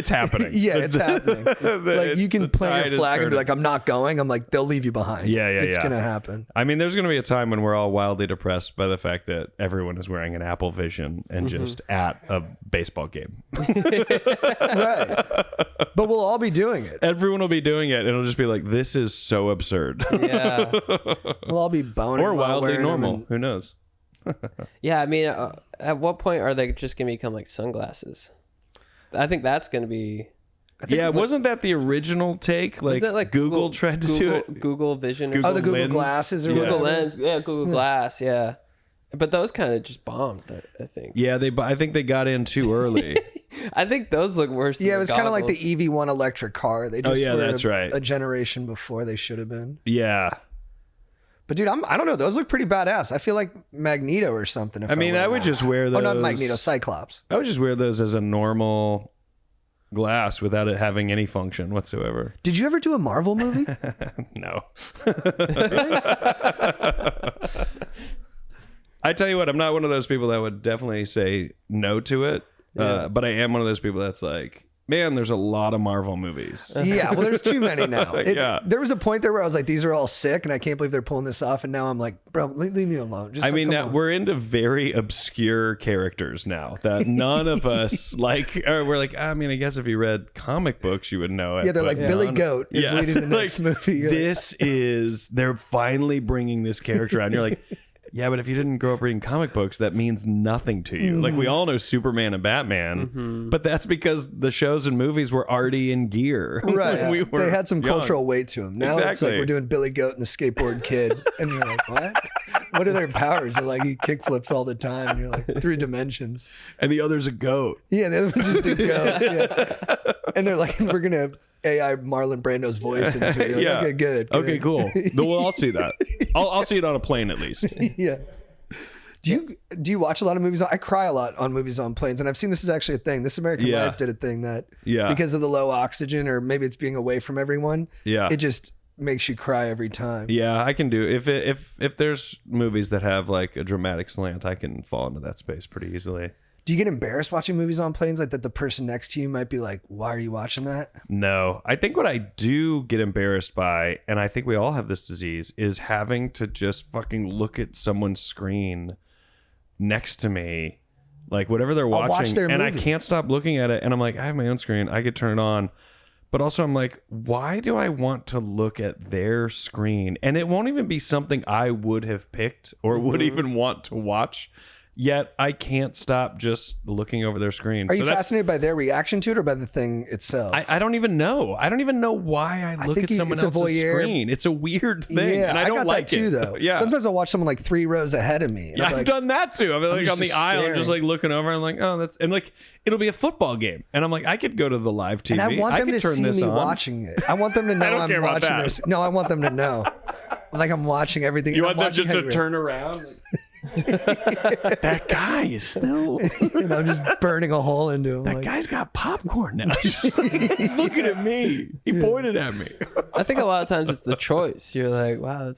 S4: happening.
S2: Yeah, it's happening. Like, you can plant
S4: tide
S2: your
S4: is
S2: flag and be
S4: turning.
S2: like, I'm not going. I'm like, they'll leave you behind.
S4: Yeah,
S2: It's
S4: yeah.
S2: going to happen.
S4: I mean, there's going to be a time when we're all wildly depressed by the fact that everyone is wearing an Apple Vision and just at a baseball game.
S2: Right. But we'll all be doing it.
S4: Everyone will be doing it. It'll just be like, this is so absurd.
S1: Yeah.
S2: We'll all be boning
S4: Or
S2: while
S4: wildly
S2: wearing them
S4: normal.
S2: and-
S4: Who knows?
S1: Yeah, I mean, at what point are they just gonna become like sunglasses? I think that's gonna be.
S4: Yeah, wasn't that the original take? Like,
S1: Was that like
S4: Google tried to do it.
S1: Google Vision. Or
S4: Google
S2: Oh, the Google
S4: Lens.
S2: glasses or
S4: Yeah.
S1: Google
S2: whatever.
S1: Lens. Yeah, Google Glass. Yeah, but those kind of just bombed. I think.
S4: Yeah, I think they got in too early.
S1: I think those look worse.
S2: Yeah, it
S1: than
S2: was
S1: the
S2: kind of like the
S1: goggles.
S2: EV1 electric car. They just
S4: yeah,
S2: were
S4: that's right.
S2: a generation before they should have been.
S4: Yeah.
S2: But dude, I don't know. Those look pretty badass. I feel like Magneto or something. If
S4: I mean,
S2: wear
S4: I would
S2: that.
S4: just wear those.
S2: Oh, not Magneto, Cyclops.
S4: I would just wear those as a normal glass without it having any function whatsoever.
S2: Did you ever do a Marvel movie?
S4: No. I tell you what, I'm not one of those people that would definitely say no to it. But I am one of those people that's like, man, there's a lot of Marvel movies.
S2: Yeah, well, there's too many now.
S4: Yeah.
S2: There was a point there where I was like, these are all sick, and I can't believe they're pulling this off. And now I'm like, bro, leave me alone. Just
S4: I mean,
S2: come
S4: now
S2: on.
S4: we're into very obscure characters now that none of us like. Or we're like, I mean, I guess if you read comic books, you would know it.
S2: Yeah, they're
S4: but
S2: like, Billy
S4: none-
S2: Goat is leading the next
S4: Like,
S2: movie. You're like,
S4: This is they're finally bringing this character out. And you're like, yeah, but if you didn't grow up reading comic books, that means nothing to you. Like, we all know Superman and Batman, but that's because the shows and movies were already in gear.
S2: right.
S4: when we were
S2: they had some
S4: young.
S2: cultural weight to them. Now it's like
S4: Exactly.
S2: we're doing Billy Goat and the skateboard kid. And you're like, what? What are their powers? They're like, he kickflips all the time. And you're like, 3 dimensions.
S4: And the other's a goat.
S2: Yeah, the other one just did go. Yeah. And they're like, we're going to AI Marlon Brando's voice into it. You're like,
S4: Yeah.
S2: okay, good.
S4: Okay, cool. Well, I'll see that. I'll see it on a plane at least.
S2: Yeah. Do you watch a lot of movies? I cry a lot on movies on planes, and I've seen this is actually a thing. This American
S4: Yeah.
S2: Life did a thing that
S4: Yeah.
S2: because of the low oxygen, or maybe it's being away from everyone.
S4: Yeah.
S2: It just makes you cry every time.
S4: Yeah, I can do if there's movies that have like a dramatic slant, I can fall into that space pretty easily.
S2: Do you get embarrassed watching movies on planes like that? The person next to you might be like, "Why are you watching that?"
S4: No, I think what I do get embarrassed by, and I think we all have this disease, is having to just fucking look at someone's screen next to me, like whatever they're
S2: I'll watch
S4: watching,
S2: their
S4: and I
S2: movie.
S4: can't stop looking at it. And I'm like, I have my own screen, I could turn it on, but also I'm like, why do I want to look at their screen? And it won't even be something I would have picked or would even want to watch. Yet I can't stop just looking over their screen.
S2: Are you fascinated by their reaction to it or by the thing itself?
S4: I don't even know. I don't even know why I look
S2: think
S4: at someone
S2: it's a
S4: else's
S2: voyeur.
S4: screen. It's a weird thing,
S2: yeah,
S4: and I don't
S2: got
S4: like
S2: that too,
S4: it.
S2: though.
S4: Yeah,
S2: Sometimes I'll watch someone like 3 rows ahead of me. and
S4: yeah,
S2: I'm
S4: I've
S2: like,
S4: done that too. I'm like on the
S2: just
S4: aisle, I'm just
S2: staring.
S4: like looking over. I'm like, oh, that's and like it'll be a football game, and I'm like, I could go to the live TV.
S2: And I want them
S4: could
S2: to
S4: turn
S2: see
S4: this
S2: me
S4: on.
S2: watching it. I want them to know
S4: don't
S2: I'm
S4: care about
S2: watching
S4: that.
S2: No, I want them to know. Like I'm watching everything.
S4: You
S2: I'm
S4: want them just
S2: watching
S4: to
S2: how
S4: turn around? That guy is still.
S2: and I'm just burning a hole into him.
S4: That
S2: like,
S4: guy's got popcorn now. He's looking at me. He pointed at me.
S1: I think a lot of times it's the choice. You're like, wow,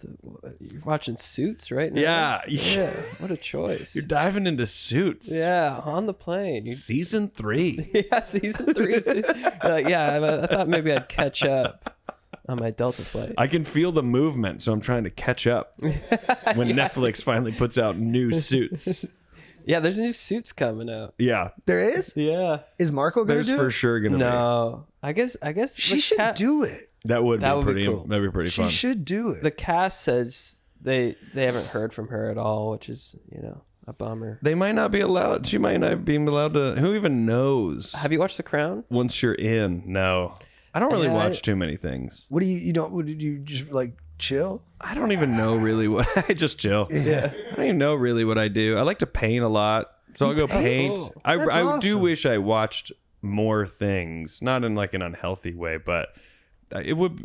S1: you're watching Suits right now.
S4: Yeah.
S1: What a choice.
S4: You're diving into Suits.
S1: Yeah, on the plane.
S4: Season 3.
S1: Yeah, season 3. You're like, yeah, I thought maybe I'd catch up on my Delta flight.
S4: I can feel the movement, so I'm trying to catch up when Netflix finally puts out new Suits.
S1: Yeah, there's new Suits coming out.
S4: Yeah,
S2: there is?
S1: Yeah.
S2: Is Marco going to
S4: there's
S2: do
S4: for
S2: it?
S4: sure gonna
S1: No, I guess
S2: She
S1: the
S2: should do it.
S4: be. That would
S1: That
S4: be
S1: would be
S4: pretty.
S1: cool.
S4: That'd be pretty
S2: She
S4: fun.
S2: should do it.
S1: The cast says they haven't heard from her at all, which is a bummer.
S4: They might not be allowed. She might not be allowed to. Who even knows?
S1: Have you watched The Crown?
S4: Once you're in, no. I don't really
S1: Yeah,
S4: watch too many things.
S2: What do you don't? What did you just like chill?
S4: I don't even know really what. I just chill.
S2: Yeah.
S4: I don't even know really what I do. I like to paint a lot, so I'll go paint.
S1: Oh,
S4: I
S2: that's
S4: do
S2: awesome.
S4: wish I watched more things, not in like an unhealthy way, but it would.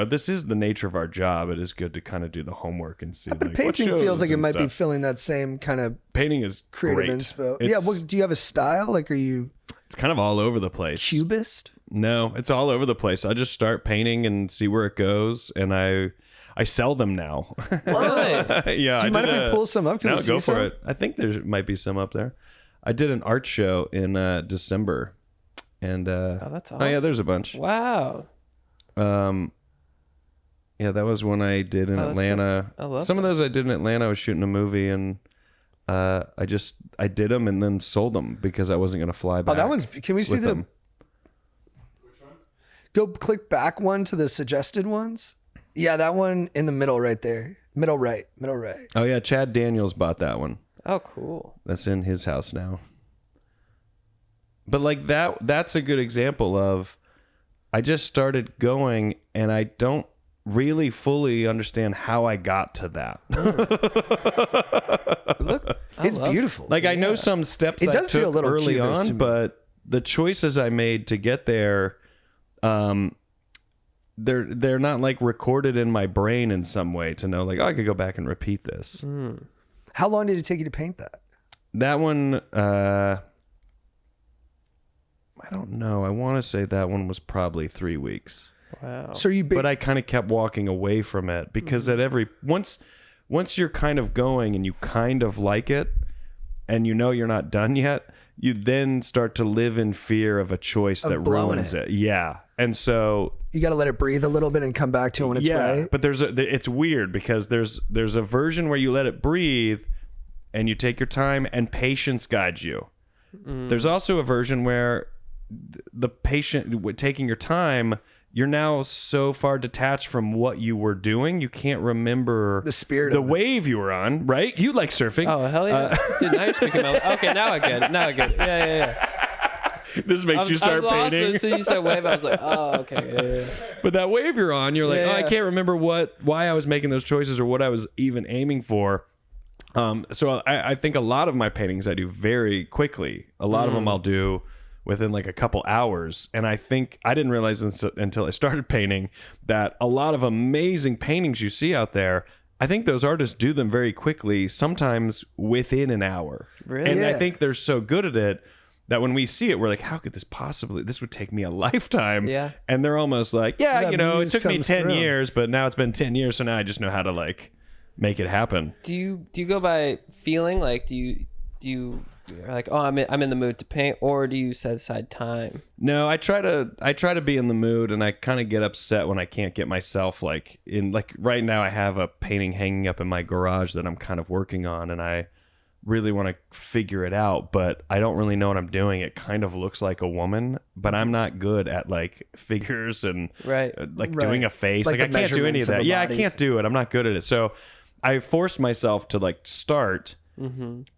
S4: This is the nature of our job. It is good to kind of do the homework and see.
S2: But
S4: like,
S2: painting
S4: what
S2: feels
S4: shows
S2: like it
S4: and
S2: might be
S4: stuff.
S2: filling that same kind of
S4: Painting is
S2: creative
S4: great.
S2: inspo.
S4: It's,
S2: Yeah. Well, do you have a style? Like, are you
S4: it's kind of all over the place.
S2: cubist?
S4: No, it's all over the place. I just start painting and see where it goes, and I sell them now.
S1: Really?
S4: Yeah.
S2: Do you mind if we pull some up? Can
S4: No,
S2: we see
S4: go
S2: some?
S4: for it. I think there might be some up there. I did an art show in December, and
S1: Oh, that's
S4: oh yeah,
S1: awesome.
S4: there's a bunch.
S1: Wow.
S4: Yeah, that was one I did in
S1: Oh, that's
S4: Atlanta.
S1: I love
S4: Some of those I did in Atlanta. I was shooting a movie, and I did them and then sold them because I wasn't gonna fly back.
S2: Oh, that one's. Can we see
S4: with
S2: the?
S4: them.
S2: Go click back one to the suggested ones. Yeah, that one in the middle right there. Middle right. Middle right.
S4: Oh yeah, Chad Daniels bought that one.
S1: Oh, cool.
S4: That's in his house now. But like that's a good example of I just started going and I don't really fully understand how I got to that.
S1: Look,
S2: It's beautiful.
S4: Like I know some steps
S2: It
S4: I
S2: does feel a
S4: took
S2: little
S4: early
S2: cubist to
S4: on,
S2: me.
S4: but the choices I made to get there, they're not like recorded in my brain in some way to know like, oh, I could go back and repeat this.
S2: How long did it take you to paint that?
S4: That one, I don't know. I want to say that one was probably 3 weeks.
S1: Wow.
S2: So you
S4: But I kind of kept walking away from it because at every once you're kind of going and you kind of like it and you know you're not done yet, you then start to live in fear of a choice that
S2: blowing
S4: ruins
S2: it.
S4: it. Yeah. And so
S2: you got to let it breathe a little bit and come back to it when it's right.
S4: but it's weird because there's a version where you let it breathe and you take your time and patience guides you. There's also a version where the patient taking your time, you're now so far detached from what you were doing, you can't remember
S2: The spirit
S4: the
S2: of it.
S4: wave you were on, right? You like surfing.
S1: Oh, hell yeah. Dude, now you're speaking my Okay, now I get it. Yeah.
S4: This makes you start
S1: I was lost, but
S4: painting.
S1: as soon as you said wave, I was like, oh, okay. Yeah.
S4: But that wave you're on, you're like,
S1: Yeah,
S4: oh, I
S1: yeah.
S4: can't remember why I was making those choices or what I was even aiming for. So I think a lot of my paintings I do very quickly. A lot of them I'll do within like a couple hours. And I think I didn't realize this until I started painting that a lot of amazing paintings you see out there, I think those artists do them very quickly, sometimes within an hour.
S1: Really?
S4: And I
S2: Yeah.
S4: think they're so good at it that when we see it, we're like, how could this would take me a lifetime.
S1: Yeah.
S4: And they're almost like, yeah,
S2: That
S4: you know, it
S2: muse
S4: took me
S2: comes
S4: 10
S2: through.
S4: years, but now it's been 10 years. So now I just know how to like make it happen.
S1: Do you go by feeling? Like, do you you're like, oh, I'm in the mood to paint, or do you set aside time?
S4: No, I try to be in the mood, and I kind of get upset when I can't get myself like in, like right now I have a painting hanging up in my garage that I'm kind of working on, and I really want to figure it out, but I don't really know what I'm doing. It kind of looks like a woman, but I'm not good at like figures and
S1: Right.
S4: like
S2: Right.
S4: doing a face.
S2: Like
S4: Like
S2: the
S4: I can't do any
S2: measurements
S4: of
S2: of
S4: that.
S2: a
S4: Yeah, I
S2: body.
S4: can't do it. I'm not good at it. So I forced myself to like start,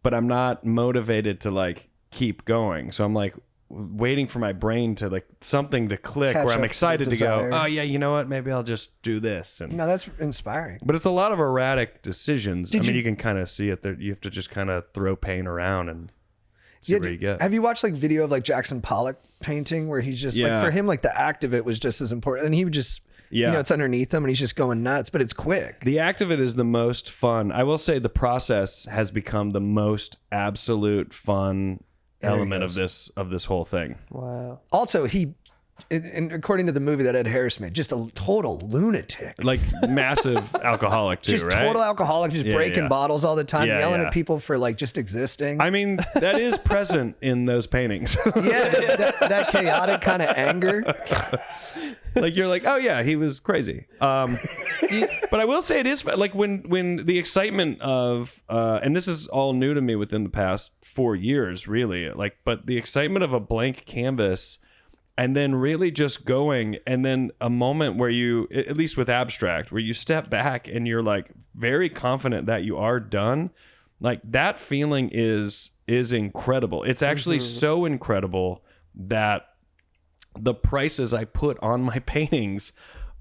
S4: but I'm not motivated to like keep going. So I'm like waiting for my brain to like something to click
S2: Catch
S4: where
S2: up
S4: I'm
S2: to
S4: excited
S2: the
S4: to go,
S2: desire.
S4: oh yeah, you know what? Maybe I'll just do this. And
S2: No, that's inspiring.
S4: but it's a lot of erratic decisions.
S2: Did
S4: I mean,
S2: you-
S4: you can kind of see it there. You have to just kind of throw paint around and see where you get.
S2: Have you watched like video of like Jackson Pollock painting where he's just
S4: Yeah.
S2: like, for him, like the act of it was just as important. And he would just,
S4: Yeah.
S2: you know, it's underneath him and he's just going nuts, but it's quick.
S4: The act of it is the most fun. I will say the process has become the most absolute fun
S2: There he
S4: element of
S2: goes.
S4: this whole thing.
S1: Wow.
S2: Also, he, and according to the movie that Ed Harris made, just a total lunatic.
S4: Like massive alcoholic too,
S2: Just
S4: right?
S2: total alcoholic, just
S4: Yeah,
S2: breaking
S4: yeah.
S2: bottles all the time,
S4: Yeah,
S2: yelling
S4: yeah.
S2: at people for like just existing.
S4: I mean, that is present in those paintings.
S2: yeah, that chaotic kind of anger.
S4: Like you're like, oh yeah, he was crazy. But I will say it is like when the excitement of and this is all new to me within the past 4 years, really. Like, but the excitement of a blank canvas, and then really just going, and then a moment where you, at least with abstract, where you step back and you're like very confident that you are done. Like that feeling is incredible. It's actually so incredible that the prices I put on my paintings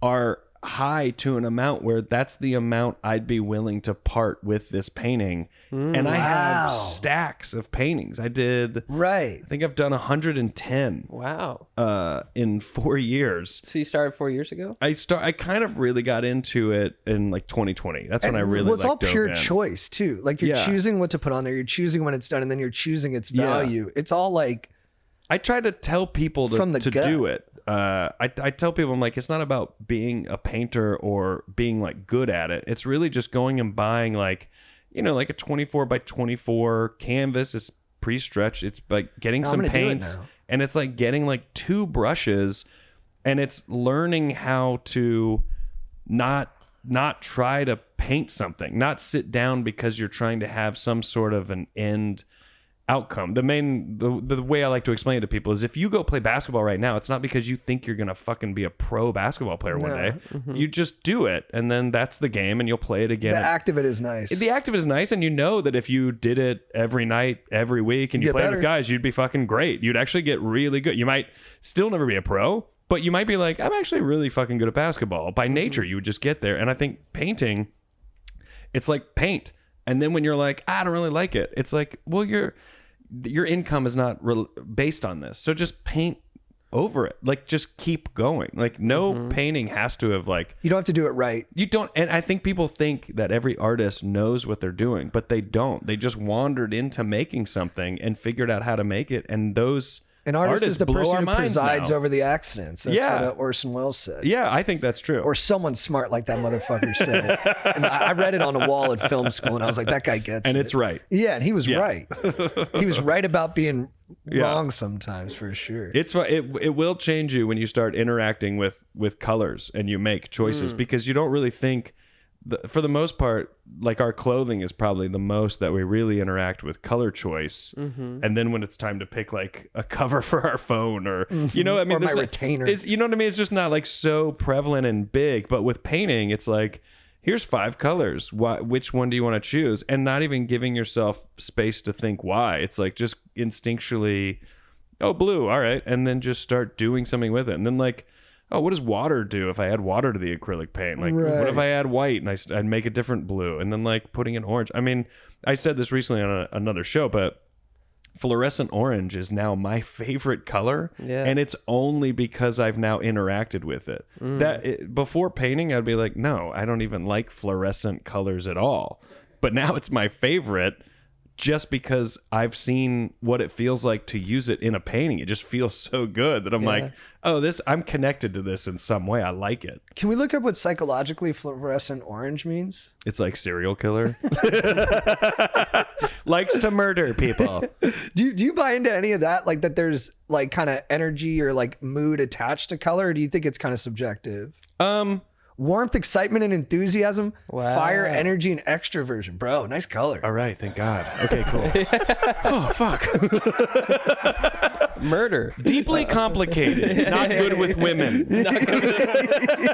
S4: are high to an amount where that's the amount I'd be willing to part with this painting. And I
S2: Wow.
S4: have stacks of paintings. I
S2: Right.
S4: think I've done 110
S1: Wow.
S4: in 4 years.
S1: So you started 4 years ago?
S4: I kind of really got into it in like 2020. That's when I really
S2: well, it's all
S4: dove
S2: pure
S4: in.
S2: choice too. Like you're
S4: Yeah.
S2: choosing what to put on there, you're choosing when it's done, and then you're choosing its
S4: Yeah.
S2: value. It's all like
S4: I try to tell people
S2: From the
S4: to
S2: gut.
S4: do it. I tell people, I'm like, it's not about being a painter or being like good at it. It's really just going and buying like, you know, like a 24 by 24 canvas. It's pre-stretched. It's like getting
S2: No, I'm
S4: some
S2: gonna do it
S4: paints,
S2: now.
S4: and it's like getting like 2 brushes, and it's learning how to not try to paint something, not sit down because you're trying to have some sort of an end outcome. The way I like to explain it to people is if you go play basketball right now, it's not because you think you're gonna fucking be a pro basketball player one day. You just do it, and then that's the game, and you'll play it again.
S2: the act of it is nice.
S4: The act of it is nice, and you know that if you did it every night, every week, and you
S2: Get
S4: played
S2: better.
S4: with guys, you'd be fucking great. You'd actually get really good. You might still never be a pro, but you might be like, I'm actually really fucking good at basketball. By nature, you would just get there. And I think painting, it's like paint. And then when you're like, I don't really like it, it's like, well, your income is not based on this. So just paint over it. Like just keep going. Like no painting has to have like,
S2: You don't have to do it right.
S4: you don't. And I think people think that every artist knows what they're doing, but they don't. They just wandered into making something and figured out how to make it. And those
S2: An artist is the
S4: blow
S2: person
S4: our
S2: who
S4: minds
S2: presides
S4: now.
S2: over the accidents. That's
S4: Yeah.
S2: what Orson Welles said.
S4: Yeah, I think that's true.
S2: Or someone smart like that motherfucker said. And I read it on a wall at film school, and I was like, that guy gets
S4: and
S2: it.
S4: it's right.
S2: Yeah, and he was
S4: Yeah.
S2: right. He was right about being
S4: Yeah.
S2: wrong sometimes, for sure.
S4: It will change you when you start interacting with colors and you make choices because you don't really think for the most part, like our clothing is probably the most that we really interact with color choice. And then when it's time to pick like a cover for our phone or, you know, I mean,
S2: Or my
S4: there's
S2: retainer.
S4: It's, you know what I mean? It's just not like so prevalent and big, but with painting, it's like, here's 5 colors. Which one do you want to choose? And not even giving yourself space to think why. It's like just instinctually, oh, blue. All right. And then just start doing something with it. And then like, oh, what does water do if I add water to the acrylic paint? Like, what if I add white and I'd make a different blue? And then like putting in orange. I mean, I said this recently on another show, but fluorescent orange is now my favorite color.
S1: Yeah.
S4: And it's only because I've now interacted with it. Before painting, I'd be like, no, I don't even like fluorescent colors at all. But now it's my favorite just because I've seen what it feels like to use it in a painting. It just feels so good that I'm like, oh, I'm connected to this in some way. I like it.
S2: Can we look up what psychologically fluorescent orange means?
S4: It's like serial killer. Likes to murder people.
S2: Do you buy into any of that? Like that there's like kind of energy or like mood attached to color? Or do you think it's kind of subjective? Warmth, excitement, and enthusiasm, fire, energy, and extroversion. Bro, nice color.
S4: All right, thank God. Okay, cool. Oh, fuck.
S1: Murder.
S4: Deeply complicated. Not good with women.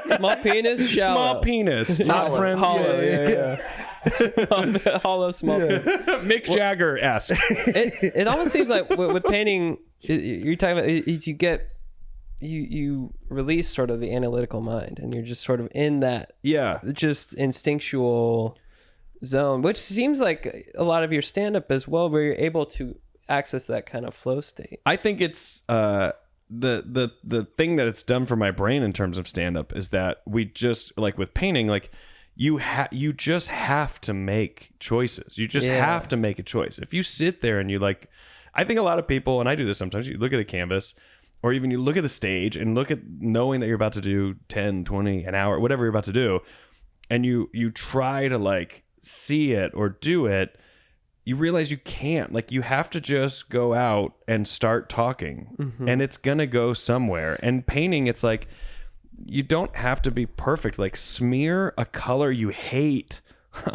S1: Small penis, shallow.
S4: Small penis. Not friends.
S1: Hollow,
S4: Yeah.
S1: Hollow, small penis.
S4: Mick Jagger-esque.
S1: It almost seems like with painting, you're talking about you get you release sort of the analytical mind, and you're just sort of in that just instinctual zone, which seems like a lot of your stand-up as well, where you're able to access that kind of flow state.
S4: I think it's the thing that it's done for my brain in terms of stand-up is that we just, like with painting, like you just have to make choices. You just have to make a choice. If you sit there and you like, I think a lot of people, and I do this sometimes, you look at a canvas or even you look at the stage and look at knowing that you're about to do 10, 20, an hour, whatever you're about to do, and you try to like see it or do it, you realize you can't. Like, you have to just go out and start talking, and it's gonna go somewhere. And painting, it's like, you don't have to be perfect. Like, smear a color you hate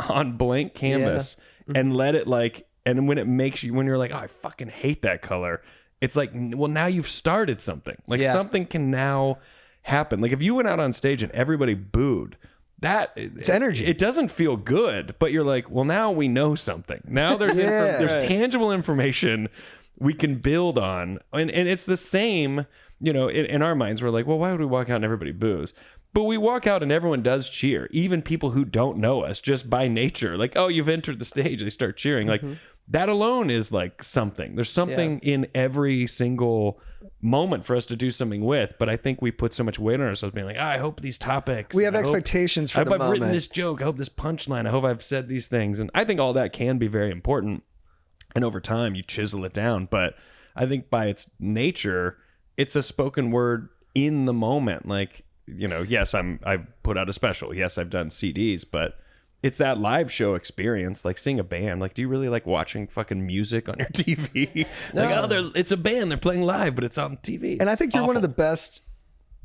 S4: on blank canvas and let it like, and when it makes you, when you're like, oh, I fucking hate that color, it's like, well, now you've started something. Like, something can now happen. Like, if you went out on stage and everybody booed, it's energy. It doesn't feel good, but you're like, well, now we know something. Now there's tangible information we can build on, and it's the same. You know, in our minds, we're like, well, why would we walk out and everybody boos? But we walk out and everyone does cheer, even people who don't know us, just by nature. Like, oh, you've entered the stage, they start cheering. Like, that alone is like something. There's something in every single moment for us to do something with. But I think we put so much weight on ourselves being like, I hope these topics.
S2: We have expectations for the moment.
S4: I've written this joke. I hope this punchline. I hope I've said these things. And I think all that can be very important. And over time, you chisel it down. But I think by its nature, it's a spoken word in the moment. Like, you know, yes, I've put out a special. Yes, I've done CDs, but it's that live show experience, like seeing a band. Like, do you really like watching fucking music on your TV? Like, oh, it's a band, they're playing live, but it's on TV.
S2: And I think you're one of the best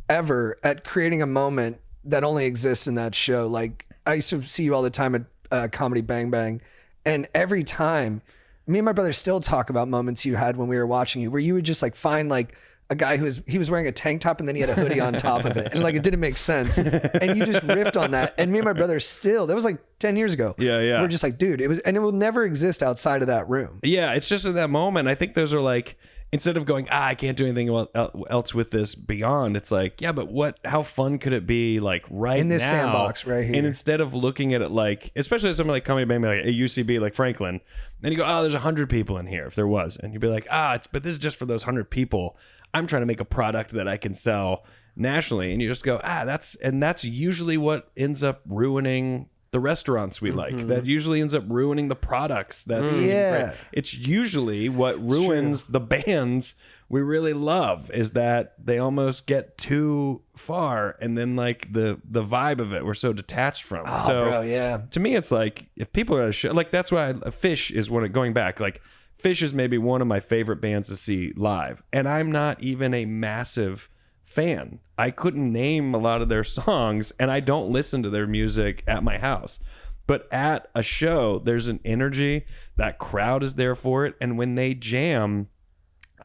S2: ever at creating a moment that only exists in that show. Like, I used to see you all the time at Comedy Bang Bang, and every time, me and my brother still talk about moments you had when we were watching you, where you would just like find like a guy he was wearing a tank top and then he had a hoodie on top of it, and like it didn't make sense, and you just riffed on that. And me and my brother still, that was like 10 years ago. We're just like, dude, it will never exist outside of that room. Yeah,
S4: it's just in that moment. I think those are like, instead of going, I can't do anything else with this beyond, it's like, yeah, but how fun could it be like right
S2: in this
S4: now,
S2: sandbox right here?
S4: And instead of looking at it like, especially something like Comedy Bang Bang, like a UCB, like Franklin, and you go, oh, there's 100 people in here if there was, and you'd be like, but this is just for those 100 people. I'm trying to make a product that I can sell nationally. And you just go, that's usually what ends up ruining the restaurants we like. That usually ends up ruining the products. It's usually what ruins the bands we really love, is that they almost get too far, and then like the vibe of it we're so detached from. To me, it's like, if people are at a show, like, that's why Fish is going back, like, Fish is maybe one of my favorite bands to see live, and I'm not even a massive fan. I couldn't name a lot of their songs, and I don't listen to their music at my house. But at a show, there's an energy, that crowd is there for it, and when they jam,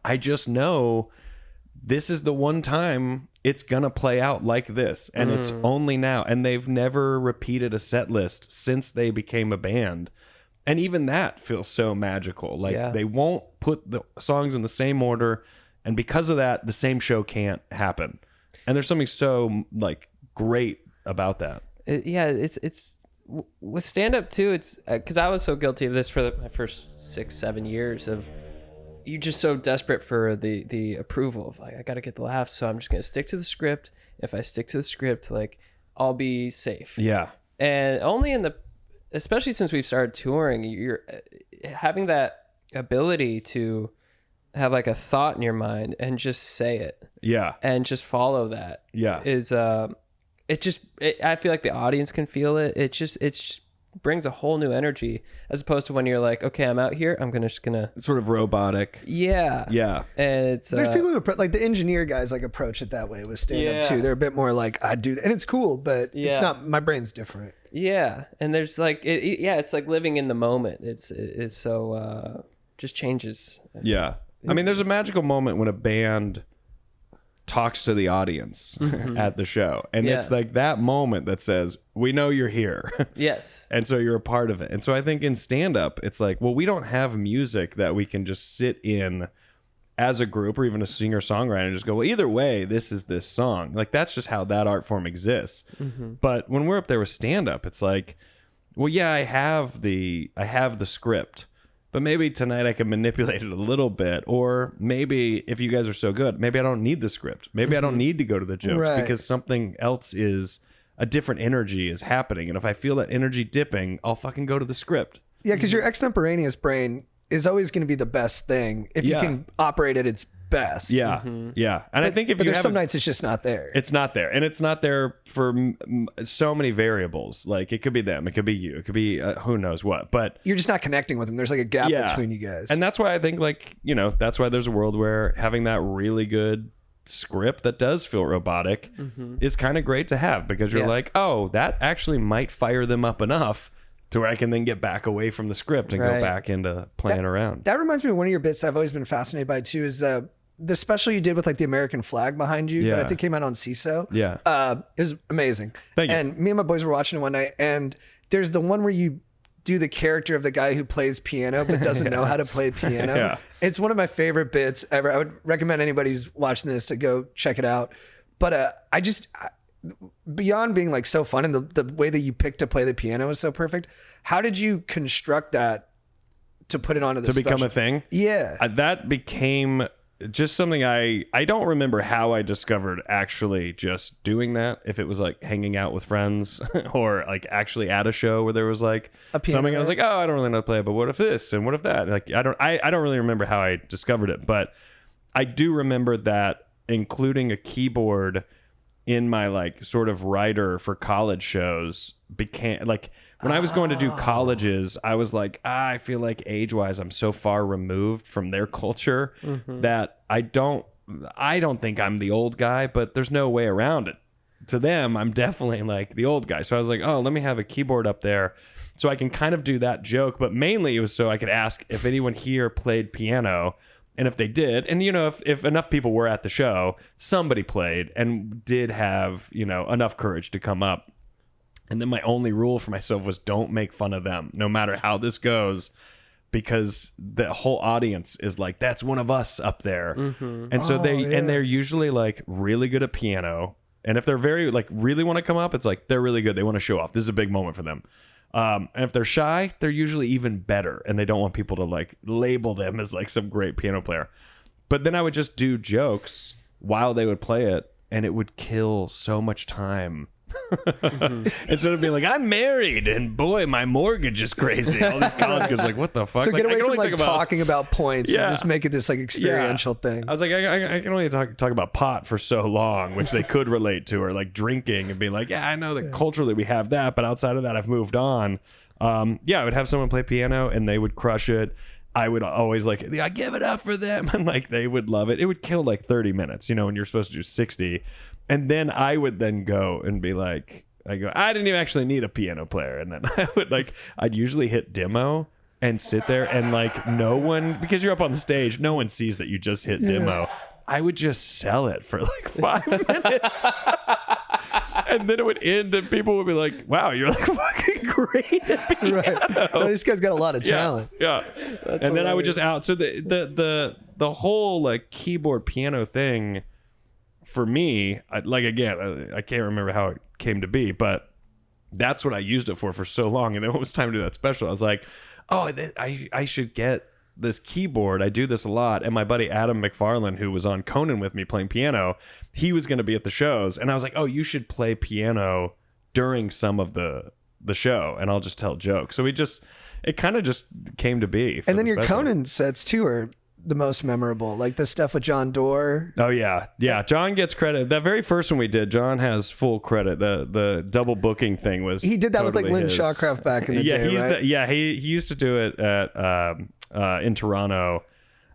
S4: I just know this is the one time it's gonna play out like this, and it's only now. And they've never repeated a set list since they became a band. And even that feels so magical. Like, they won't put the songs in the same order, and because of that, the same show can't happen. And there's something so like great about that.
S1: It's with stand up too. It's because I was so guilty of this for my first 6-7 years. Of, you're just so desperate for the approval of, like, I got to get the laughs, so I'm just gonna stick to the script. If I stick to the script, like, I'll be safe.
S4: Yeah.
S1: And only in the especially since we've started touring, you're having that ability to have like a thought in your mind and just say it.
S4: Yeah.
S1: And just follow that.
S4: Yeah.
S1: Is I feel like the audience can feel it. It just brings a whole new energy as opposed to when you're like, okay, I'm out here, I'm just gonna
S4: It's sort of robotic.
S1: yeah. And it's
S2: There's people who like the engineer guys like approach it that way with stand up too. They're a bit more like, I do that, and it's cool, but it's not. My brain's different.
S1: Yeah, and there's like it's like living in the moment. It's so just changes.
S4: Yeah. I mean, there's a magical moment when a band talks to the audience at the show. And it's like that moment that says, we know you're here.
S1: Yes.
S4: And so you're a part of it. And so I think in stand-up, it's like, well, we don't have music that we can just sit in as a group or even a singer-songwriter and just go, well, either way, this is this song. Like, that's just how that art form exists. But when we're up there with stand-up, it's like, well, yeah, I have the script. But maybe tonight I can manipulate it a little bit. Or maybe if you guys are so good, maybe I don't need the script. Maybe I don't need to go to the jokes because something else is, a different energy is happening. And if I feel that energy dipping, I'll fucking go to the script.
S2: Yeah, because your extemporaneous brain is always going to be the best thing if you can operate at its best.
S4: Yeah. Yeah. And I think if
S2: but
S4: you
S2: there's
S4: have
S2: some nights it's just not there.
S4: it's not there. And it's not there for so many variables. Like it could be them. It could be you. It could be who knows what. But
S2: You're just not connecting with them. There's like a gap between you guys.
S4: And that's why I think like, that's why there's a world where having that really good script that does feel robotic is kind of great to have because you're like, oh, that actually might fire them up enough to where I can then get back away from the script and go back into playing around.
S2: That reminds me of one of your bits I've always been fascinated by too is the special you did with like the American flag behind you that I think came out on CISO.
S4: Yeah.
S2: It was amazing.
S4: Thank you.
S2: And me and my boys were watching it one night and there's the one where you do the character of the guy who plays piano but doesn't know how to play piano.
S4: Yeah.
S2: It's one of my favorite bits ever. I would recommend anybody who's watching this to go check it out. But beyond being like so fun and the way that you picked to play the piano is so perfect, how did you construct that to put it onto the
S4: become a thing?
S2: Yeah.
S4: That became just something I don't remember how I discovered actually just doing that. If it was like hanging out with friends or like actually at a show where there was like something I was like, oh, I don't really know how to play it, but what if this and what if that? Like I don't really remember how I discovered it, but I do remember that including a keyboard in my like sort of writer for college shows became like when I was going to do colleges, I was like, I feel like age-wise, I'm so far removed from their culture that I don't think I'm the old guy, but there's no way around it. To them, I'm definitely like the old guy. So I was like, oh, let me have a keyboard up there so I can kind of do that joke. But mainly it was so I could ask if anyone here played piano. And if they did, and if enough people were at the show, somebody played and did have, enough courage to come up. And then my only rule for myself was don't make fun of them, no matter how this goes, because the whole audience is like, that's one of us up there. And so they're usually like really good at piano. And if they're very like really want to come up, it's like they're really good. They want to show off. This is a big moment for them. And if they're shy, they're usually even better. And they don't want people to like label them as like some great piano player. But then I would just do jokes while they would play it. And it would kill so much time. Instead of being like, I'm married and boy, my mortgage is crazy. All these college kids like, what the fuck?
S2: So
S4: like,
S2: get away from like talking about points and just make it this like experiential thing.
S4: I was like, I can only talk about pot for so long, which they could relate to, or like drinking and being like, yeah, I know that culturally we have that, but outside of that, I've moved on. I would have someone play piano and they would crush it. I would always like, I give it up for them. And like, they would love it. It would kill like 30 minutes, when you're supposed to do 60. And then I would then go and be like, I didn't even actually need a piano player. And then I would I'd usually hit demo and sit there and like no one, because you're up on the stage, no one sees that you just hit demo. I would just sell it for like 5 minutes. And then it would end and people would be like, wow, you're like fucking great at piano.
S2: Right. No, this guy's got a lot of talent.
S4: Yeah. And then I would just out. So the whole like keyboard piano thing for me, I can't remember how it came to be, but that's what I used it for so long. And then when it was time to do that special, I was like, oh, I should get this keyboard. I do this a lot. And my buddy Adam McFarlane, who was on Conan with me playing piano, he was going to be at the shows. And I was like, oh, you should play piano during some of the the show, and I'll just tell jokes. So it kind of just came to be.
S2: And then your Conan sets too are the most memorable, like the stuff with John Doerr.
S4: Oh yeah. John gets credit. That very first one we did, John has full credit. The double booking thing was
S2: He did that
S4: totally
S2: with like Lynn
S4: his.
S2: Shawcraft back in the day, right?
S4: He used to do it at in Toronto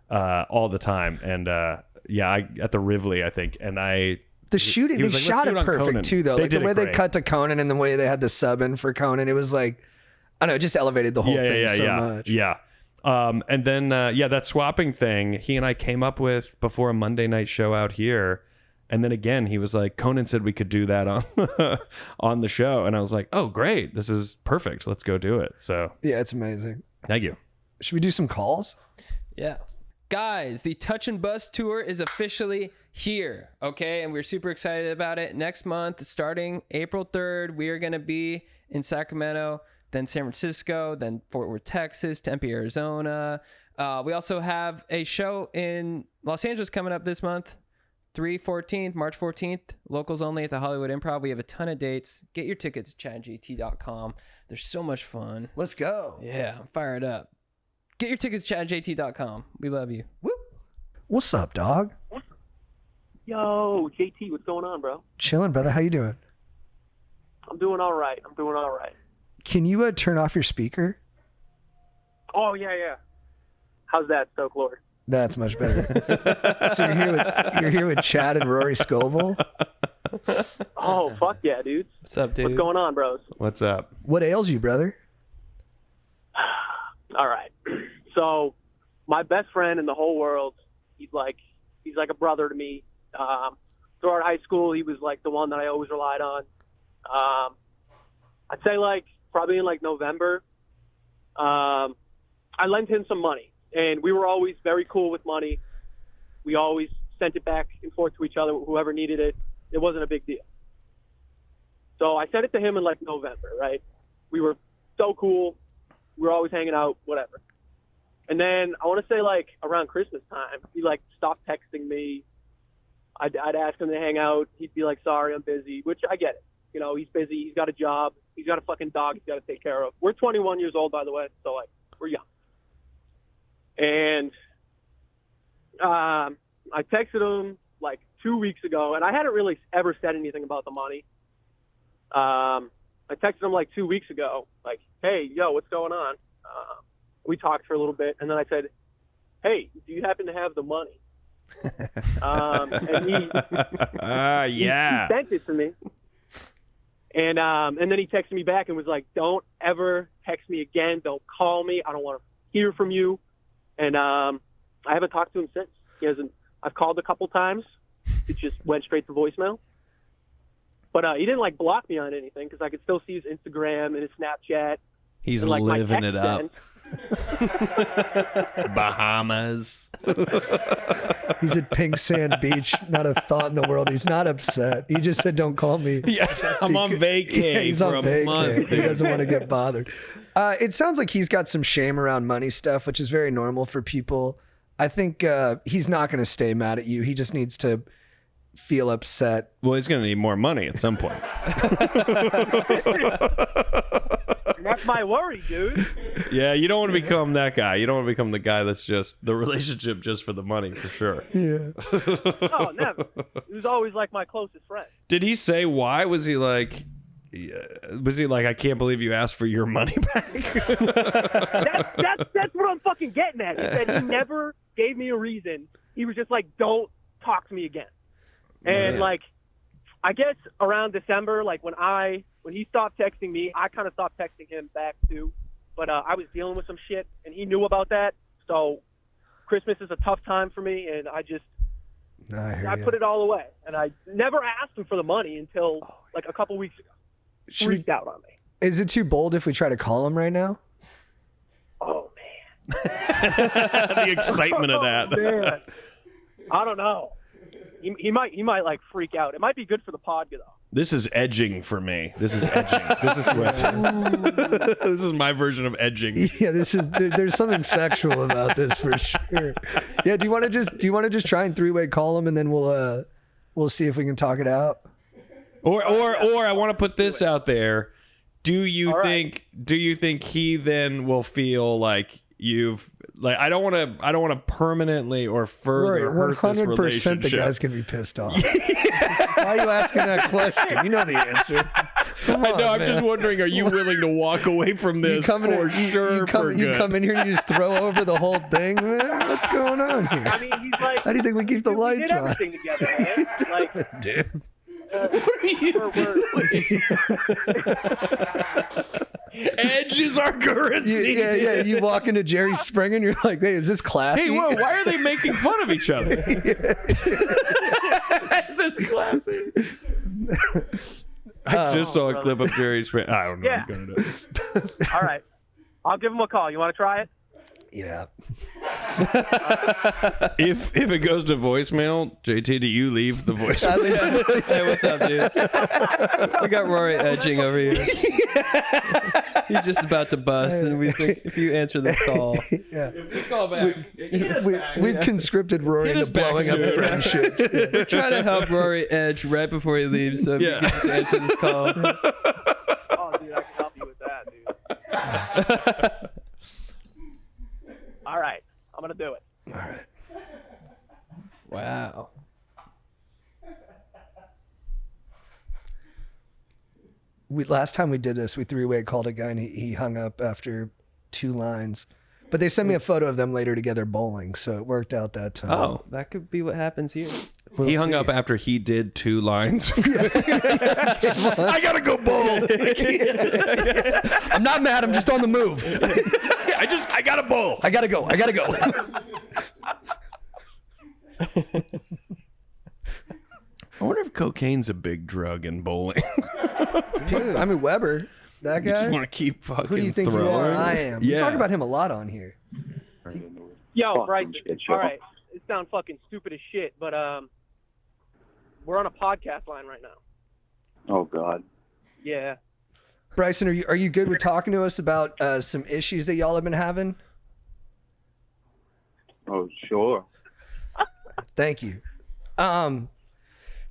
S4: all the time, and at the Rivoli, I think, and
S2: the shooting, they shot it perfect
S4: Conan.
S2: too, though.
S4: They
S2: Like the
S4: did
S2: way
S4: it
S2: they
S4: great.
S2: cut to Conan and the way they had the sub in for Conan, it was like, I don't know, it just elevated the whole thing so much.
S4: Yeah. And then that swapping thing he and I came up with before a Monday night show out here. And then again, he was like, Conan said we could do that on the show. And I was like, oh, great. This is perfect. Let's go do it. So
S2: yeah, it's amazing.
S4: thank you.
S2: Should we do some calls?
S1: Yeah. Guys, the Touch and Bus tour is officially here, okay? And we're super excited about it. Next month, starting April 3rd, we are going to be in Sacramento, then San Francisco, then Fort Worth, Texas, Tempe, Arizona. We also have a show in Los Angeles coming up this month, March 14th, locals only at the Hollywood Improv. We have a ton of dates. Get your tickets at chadgoesdeeppodcast.com. They're so much fun.
S2: Let's go.
S1: Yeah, I'm fired up. Get your tickets at chadgoesdeeppodcast.com. We love you.
S2: Woo. What's up, dog?
S5: Yo, JT, what's going on, bro?
S2: Chilling, brother. How you doing?
S5: I'm doing all right.
S2: Can you turn off your speaker?
S5: Oh, yeah. How's that, Stoke Lord?
S2: That's much better. So you're here with Chad and Rory Scovel.
S5: Oh, fuck yeah, dude.
S1: What's up, dude?
S5: What's going on, bros?
S4: What's up?
S2: What ails you, brother?
S5: All right. So, my best friend in the whole world, he's like a brother to me. Throughout high school, he was like the one that I always relied on. I'd say like probably in like November, I lent him some money, and we were always very cool with money. We always sent it back and forth to each other, whoever needed it. It wasn't a big deal. So I sent it to him in like November, right? We were so cool. We were always hanging out, whatever. And then I want to say like around Christmas time, he like stopped texting me. I'd ask him to hang out. He'd be like, sorry, I'm busy, which I get it. You know, he's busy. He's got a job. He's got a fucking dog he's got to take care of. We're 21 years old, by the way, so like we're young. And I texted him like 2 weeks ago, and I hadn't really ever said anything about the money. I texted him like 2 weeks ago, like, hey, yo, what's going on? We talked for a little bit, and then I said, hey, do you happen to have the money? And he sent it to me. And then he texted me back and was like, don't ever text me again. Don't call me. I don't want to hear from you. And I haven't talked to him since. He hasn't. I've called a couple times. It just went straight to voicemail. But he didn't like block me on anything because I could still see his Instagram and his Snapchat.
S6: He's
S5: and, like,
S6: living it up.
S4: Bahamas.
S2: He's at Pink Sand Beach. Not a thought in the world. He's not upset. He just said, don't call me.
S6: Yeah, I'm on vacay
S2: Yeah, he's
S6: for
S2: on
S6: a
S2: vacay.
S6: month.
S2: He doesn't want to get bothered. It sounds like he's got some shame around money stuff, which is very normal for people. I think he's not going to stay mad at you. He just needs to feel upset.
S4: Well, he's going to need more money at some point.
S5: And that's my worry, dude.
S4: Yeah, you don't want to become that guy. You don't want to become the guy that's just the relationship just for the money, for sure.
S2: Yeah.
S5: Oh, never. He was always like my closest friend.
S4: Did he say why? Was he like, I can't believe you asked for your money back?
S5: That's what I'm fucking getting at. He said he never gave me a reason. He was just like, don't talk to me again. And like, I guess around December, like when he stopped texting me, I kind of stopped texting him back too. But I was dealing with some shit, and he knew about that. So Christmas is a tough time for me, and I put it all away. And I never asked him for the money until like a couple weeks ago. Freaked out on me.
S2: Is it too bold if we try to call him right now?
S5: Oh man,
S4: The excitement of that.
S5: man. I don't know. He might like freak out. It might be good for the pod though.
S4: This is edging for me. This is edging. This is what. This is my version of edging.
S2: Yeah, there's something sexual about this for sure. Yeah, do you want to just try and three-way call him, and then we'll see if we can talk it out?
S4: Or I want to put this out there. Do you
S5: All
S4: think he then will feel like you've like I don't want to permanently or further
S2: Rory,
S4: hurt this
S2: 100%
S4: relationship?
S2: the guy's gonna be pissed off. Why are you asking that question? You know the answer. Come
S4: I
S2: on,
S4: know. I'm
S2: man.
S4: just wondering, are you willing to walk away from this for sure?
S2: You come in here and you just throw over the whole thing, man. What's going on here?
S5: I mean, he's like,
S2: How do you think we keep the
S5: dude, we
S2: lights
S5: did
S2: on?
S5: everything together, man. Like,
S2: Dude.
S4: Edge is our currency.
S2: Yeah. You walk into Jerry Springer and you're like, hey, is this classy?
S4: Hey, whoa! Why are they making fun of each other? Is this classy? I just saw a clip of Jerry Springer. I don't know.
S5: Yeah.
S4: I'm gonna do it.
S5: all right, I'll give him a call. You want to try it?
S2: Yeah.
S4: If it goes to voicemail, JT, do you leave the voicemail?
S1: Hey, what's up, dude? We got Rory edging over here. He's just about to bust, and we think if you answer this call,
S4: If we call back,
S2: We've conscripted Rory
S4: Hit
S2: into
S4: us back
S2: blowing up
S4: soon.
S2: friendships.
S1: we're trying to help Rory edge right before he leaves. So if you can just answer this call.
S5: Oh, dude, I can help you with that, dude. All right, I'm gonna do it.
S2: All right.
S1: Wow.
S2: Last time we did this, we three-way called a guy and he hung up after 2 lines. But they sent me a photo of them later together bowling, so it worked out that time.
S1: Oh, that could be what happens here.
S2: We'll
S4: he hung
S2: see.
S4: up after he did 2 lines. I gotta go bowl.
S2: I'm not mad. I'm just on the move.
S4: I gotta bowl.
S2: I gotta go.
S4: I wonder if cocaine's a big drug in bowling.
S2: I mean, Weber, that
S4: You just
S2: guy.
S4: want to keep fucking
S2: Who do you think
S4: throwing.
S2: you are? I am. We
S4: Yeah.
S2: talk about him a lot on here.
S5: Yo, Bryson. All right, it sounds fucking stupid as shit, but we're on a podcast line right now.
S7: Oh God.
S5: Yeah.
S2: Bryson, are you good with talking to us about some issues that y'all have been having?
S7: Oh sure.
S2: Thank you.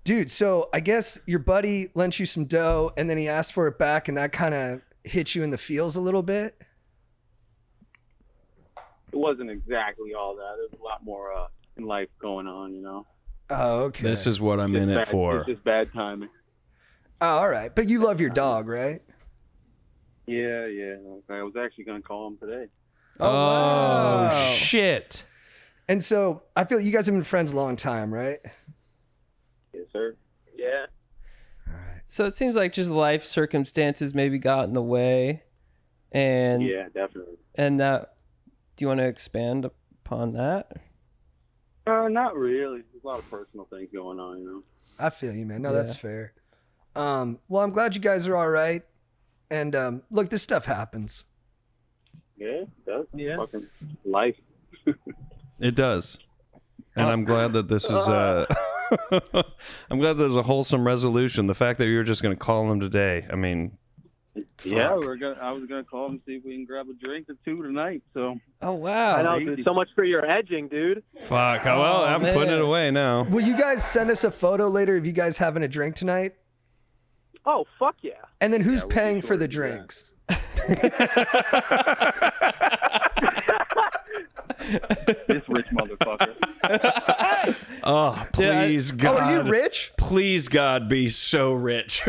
S2: Dude, so I guess your buddy lent you some dough and then he asked for it back and that kind of hit you in the feels a little bit.
S7: It wasn't exactly all that. There's a lot more in life going on, you know.
S2: Oh, okay.
S4: This is what I'm in it for.
S7: It's just bad timing.
S2: Oh, all right. But you love your dog, right?
S7: Yeah. I was actually gonna call him today.
S4: Oh, shit.
S2: And so I feel you guys have been friends a long time, right?
S7: Yes, sir.
S5: Yeah.
S1: So it seems like just life circumstances maybe got in the way, and
S7: Yeah, definitely.
S1: and that. Do you want to expand upon that?
S7: Not really. There's a lot of personal things going on, you know.
S2: I feel you, man. No,
S1: Yeah.
S2: that's fair. Well, I'm glad you guys are all right. And look, this stuff happens.
S7: Yeah, that's
S5: Yeah.
S7: fucking life.
S4: It does. And I'm glad that this is I'm glad there's a wholesome resolution. The fact that you were just going to call him today. I mean,
S7: Yeah,
S4: fuck.
S7: I was gonna call him and see if we can grab a drink or 2 tonight. So
S1: Oh wow!
S5: I know, dude. So much for your edging, dude.
S4: Fuck. Oh, well, I'm
S1: man.
S4: putting it away now.
S2: Will you guys send us a photo later of you guys having a drink tonight?
S5: Oh, fuck yeah.
S2: And then who's
S7: we'll be
S2: paying
S7: sure
S2: for
S7: to
S2: the
S7: do that.
S2: drinks?
S7: this rich motherfucker.
S4: Oh, please,
S2: Oh,
S4: God.
S2: are you rich?
S4: Please, God, be so rich.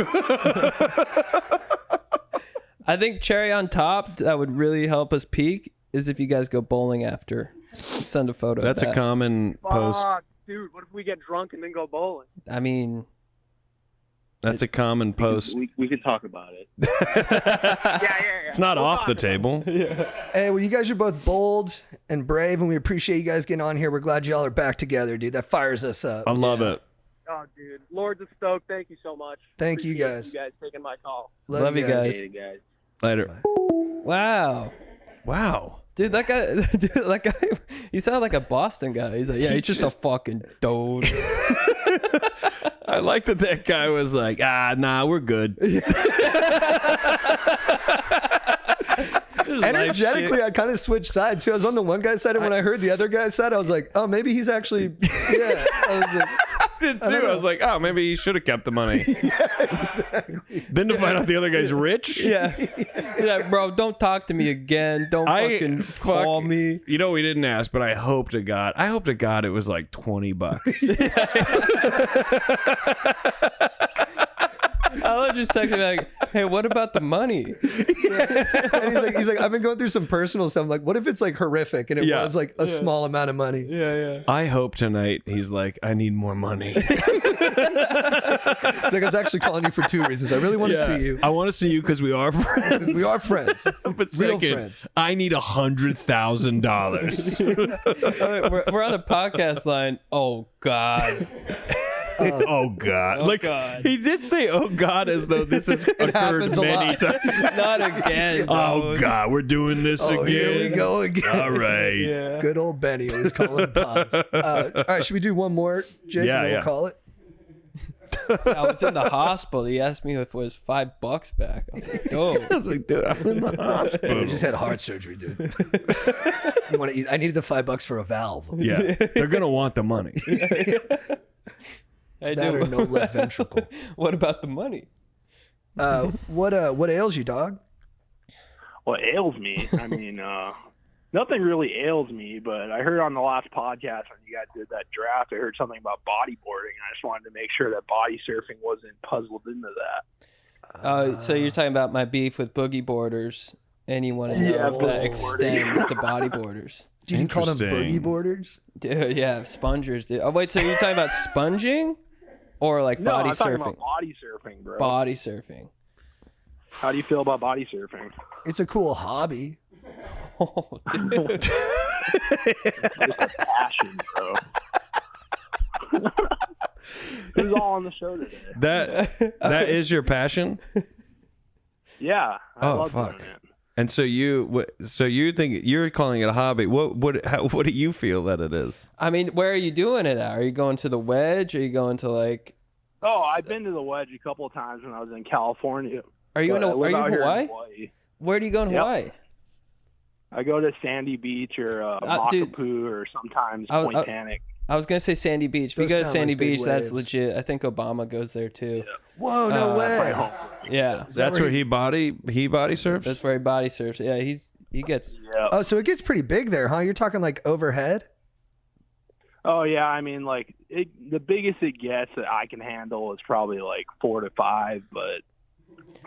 S1: I think cherry on top that would really help us peak is if you guys go bowling after. Send a photo.
S4: That's
S1: of
S4: a
S1: that.
S4: comme post.
S5: Fuck, dude. What if we get drunk and then go bowling?
S1: I mean,
S4: That's a common post.
S7: We could talk about it.
S5: Yeah.
S4: It's not
S5: We'll
S4: off
S5: talk
S4: the
S5: about it.
S4: table.
S2: Hey, well, you guys are both bold and brave, and we appreciate you guys getting on here. We're glad y'all are back together, dude. That fires us up.
S4: I love it.
S5: Oh, dude. Lords of Stoke, thank you so much.
S2: Thank you,
S5: Appreciate
S2: guys.
S5: You guys taking my call.
S1: Love you guys.
S7: Hey, guys.
S4: Later.
S1: wow.
S4: Wow.
S1: Dude, that guy, he sounded like a Boston guy. He's like, yeah, he's just a fucking dude.
S4: I like that guy was like, nah, we're good.
S2: Energetically, I kind of switched sides. So I was on the one guy's side, and when I heard the other guy's side, I was like, oh, maybe he's actually, yeah. I was like,
S4: did too. I was like, oh, maybe he should have kept the money. Then to find out the other guy's rich.
S1: Yeah. He's like, bro, don't talk to me again. Don't fucking call me.
S4: You know, we didn't ask, but I hope to God it was like $20.
S1: I'll just text him like, hey, what about the money?
S2: And he's like, I've been going through some personal stuff. I'm like, what if it's like horrific and it was like a small amount of money?
S1: Yeah.
S4: I hope tonight he's like, I need more money.
S2: Like, I was actually calling you for 2 reasons. I really want to see you.
S4: I want to see you because we are friends.
S2: Because we are friends.
S4: But
S2: Real
S4: second,
S2: friends.
S4: I need $100,000.
S1: We're on a podcast line. Oh, God.
S4: Oh God! Like
S1: God.
S4: he did say, "Oh God," as though this has occurred
S2: happens a
S4: many
S2: lot.
S4: times.
S1: Not again.
S4: Oh God, we're doing this again.
S2: Here we go again.
S4: All right.
S1: Yeah.
S2: Good old Benny always calling pods. All right, should we do one more, Jake?
S4: Yeah,
S2: and we'll
S4: yeah.
S2: call it.
S1: I was in the hospital. He asked me if it was $5 back. I was like, oh.
S4: I was like, dude, I'm in the hospital.
S2: I just had heart surgery, dude. You want to eat? I needed the $5 for a valve.
S4: Yeah, they're gonna want the money.
S1: I
S2: That
S1: do.
S2: or no left ventricle.
S1: What about the money?
S2: What ails you, dog?
S8: What ails me? I mean, nothing really ails me, but I heard on the last podcast when you guys did that draft, I heard something about bodyboarding. I just wanted to make sure that body surfing wasn't puzzled into that.
S1: So you're talking about my beef with boogie boarders, and you want to know if that extends to bodyboarders.
S2: Did you call them boogie
S4: Interesting.
S2: boarders?
S1: Dude, yeah, spongers. Dude. Oh, wait, so you're talking about sponging or like
S8: No,
S1: body
S8: I'm talking
S1: surfing?
S8: about body surfing, bro.
S1: Body surfing.
S8: How do you feel about body surfing?
S2: It's a cool hobby.
S1: Oh, dude.
S8: It's a passion, bro. Who's all on the show today?
S4: That is your passion.
S8: Yeah, I
S4: Oh,
S8: love
S4: fuck.
S8: doing it.
S4: And so you think you're calling it a hobby? What do you feel that it is?
S1: I mean, where are you doing it at? Are you going to the wedge? Are you going to like?
S8: Oh, I've been to the wedge a couple of times when I was in California.
S1: Are you in?
S8: But I
S1: Are
S8: live
S1: you
S8: out
S1: in
S8: here
S1: Hawaii?
S8: Hawaii.
S1: Where do you go in
S8: Yep.
S1: Hawaii?
S8: I go to Sandy Beach or
S1: Dude.
S8: Makapu or sometimes
S1: I-
S8: Point
S1: I-
S8: Panic.
S1: I was gonna say Sandy Beach. If you
S2: Those
S1: go to
S2: sound
S1: Sandy
S2: like big
S1: Beach, that's
S2: waves.
S1: legit. I think Obama goes there too.
S2: Whoa, no
S8: Right
S2: way.
S8: home.
S1: Yeah,
S4: That's where he body surfs.
S1: that's where he body surfs. Yeah, he gets.
S8: Yeah.
S2: Oh, so it gets pretty big there, huh? You're talking like overhead?
S8: Oh yeah, I mean like the biggest it gets that I can handle is probably like 4 to 5, but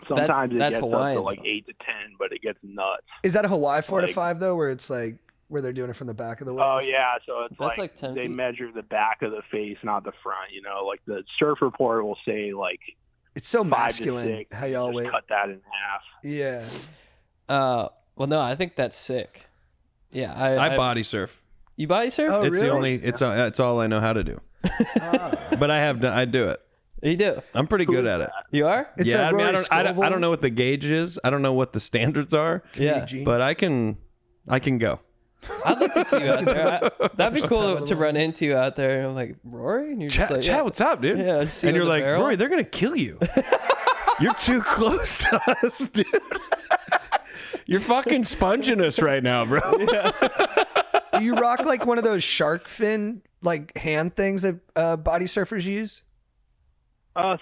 S8: sometimes it
S1: that's
S8: gets
S1: Hawaiian,
S8: up to like
S1: though.
S8: 8 to 10, but it gets nuts.
S2: Is that a Hawaii 4 to
S8: Like-
S2: 5 though, where it's like where they're doing it from the back of the wave?
S8: Oh yeah, so it's
S1: That's
S8: like,
S1: like 10
S8: they
S1: feet.
S8: measure the back of the face, not the front. You know, like the surf report will say like
S2: It's so
S8: 5
S2: masculine
S8: to 6.
S2: how y'all
S8: just
S2: wait.
S8: cut that in half.
S2: Yeah.
S1: Well, no, I think that's sick. Yeah,
S4: I body surf.
S1: You body surf?
S2: Oh,
S4: It's the
S2: really?
S4: only. It's all I know how to do. But I do it.
S1: You do.
S4: I'm pretty good at it.
S1: You are?
S2: It's
S4: Yeah,
S2: a
S4: I mean,
S2: Rory
S4: I
S2: Scovel.
S4: don't know what the gauge is. I don't know what the standards are.
S1: Yeah.
S4: But I can go.
S1: I'd like to see you out there. That'd be cool to run into you out there. I'm like, Rory? And you're just like,
S4: Chat,
S1: yeah.
S4: what's up, dude?
S1: Yeah, see
S4: and
S1: you
S4: you're
S1: in the
S4: like,
S1: barrel.
S4: Rory, they're gonna kill you. You're too close to us, dude. You're fucking sponging us right now, bro.
S2: Do you rock like one of those shark fin like hand things that body surfers use?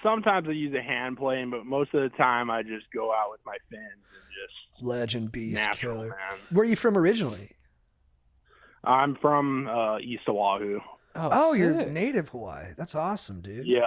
S8: Sometimes I use a hand plane, but most of the time I just go out with my fins and just
S2: Legend beast
S8: natural,
S2: killer.
S8: man.
S2: Where are you from originally?
S8: I'm from East Oahu.
S2: Oh, you're
S1: sick.
S2: native Hawaii. That's awesome, dude.
S8: Yep.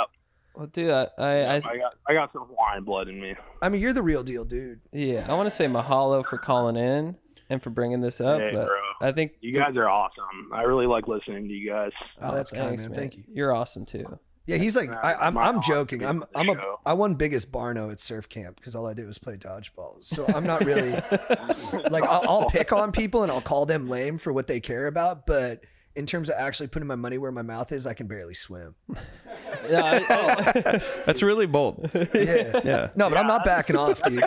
S1: Well, dude, I
S8: got some Hawaiian blood in me.
S2: I mean, you're the real deal, dude.
S1: yeah, I want to say mahalo for calling in and for bringing this up,
S8: Hey,
S1: but
S8: bro.
S1: I think
S8: You guys are awesome. I really like listening to you guys.
S2: Oh, that's kind, man. Thank you.
S1: You're awesome too.
S2: Yeah, he's like, I'm
S8: My honor
S2: joking.
S8: to be
S2: I'm
S8: on the show.
S2: I won biggest Barno at surf camp because all I did was play dodgeball. So I'm not really like I'll pick on people and I'll call them lame for what they care about, but in terms of actually putting my money where my mouth is, I can barely swim.
S1: Yeah,
S4: That's really bold.
S2: Yeah,
S4: Yeah.
S2: No, but I'm not backing off, dude.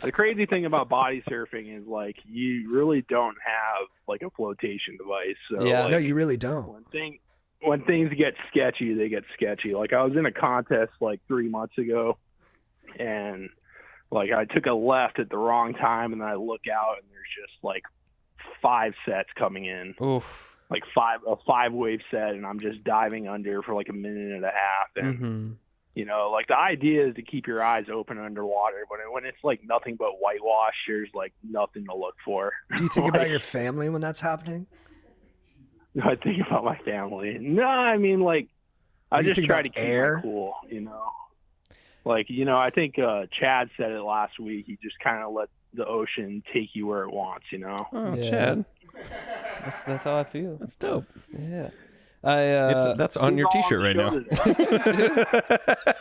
S8: The crazy thing about body surfing is like you really don't have like a flotation device. So
S1: Yeah.
S8: like,
S2: No, you really don't.
S8: when things get sketchy, they get sketchy. Like I was in a contest like 3 months ago, and like I took a left at the wrong time, and then I look out and there's just like 5 sets coming in.
S1: Oof.
S8: like a 5-wave set, and I'm just diving under for like a minute and a half. And you know, like the idea is to keep your eyes open underwater, but when it's like nothing but whitewash, there's like nothing to look for.
S2: Do you think about your family when that's happening?
S8: I think about my family. No, I mean, like, I just try to keep
S2: air?
S8: it cool, you know. Like, you know, I think Chad said it last week. He just kind of let the ocean take you where it wants, you know.
S4: Oh,
S1: Yeah.
S4: Chad.
S1: That's how I feel.
S4: That's dope.
S1: Yeah.
S4: That's on your T-shirt right now.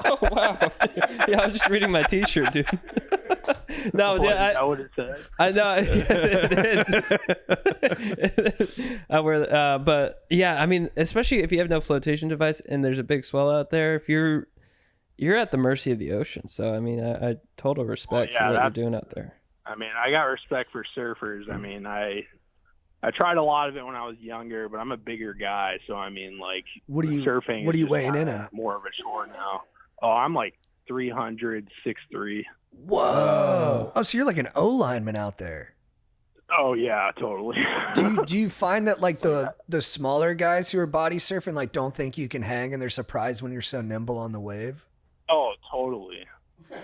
S1: Oh wow. Yeah, I was just reading my T-shirt, dude. No, dude,
S8: I would have said.
S1: I know it is. I wear, but yeah, I mean, especially if you have no flotation device and there's a big swell out there, if you're at the mercy of the ocean. So I mean, I total respect for what you're doing out there.
S8: I mean, I got respect for surfers. I mean, I tried a lot of it when I was younger, but I'm a bigger guy, so I mean, like, surfing.
S2: What are
S8: is
S2: you
S8: just
S2: weighing in
S8: kinda
S2: at?
S8: more of a chore now. Oh, I'm like 300, 6'3".
S2: Whoa! Oh, so you're like an O lineman out there.
S8: Oh yeah, totally.
S2: Do you find that like the smaller guys who are body surfing like don't think you can hang and they're surprised when you're so nimble on the wave?
S8: Oh, totally.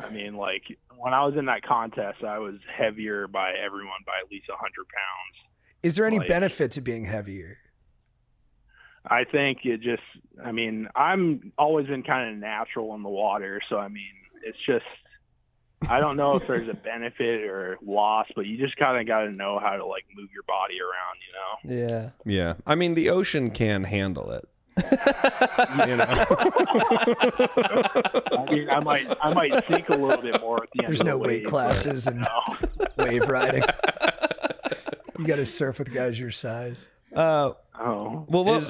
S8: I mean, like, when I was in that contest, I was heavier by everyone by at least 100 pounds.
S2: Is there any
S8: Like,
S2: benefit to being heavier?
S8: I think it just, I mean, I'm always been kind of natural in the water. So, I mean, it's just, I don't know if there's a benefit or loss, but you just kind of got to know how to like move your body around, you know?
S1: Yeah.
S4: Yeah. I mean, the ocean can handle it. You know?
S8: I mean, I might sink a little bit more at the end.
S2: There's
S8: of the
S2: no weight
S8: wave,
S2: classes and wave riding. You got to surf with guys your size.
S8: Oh,
S1: Well,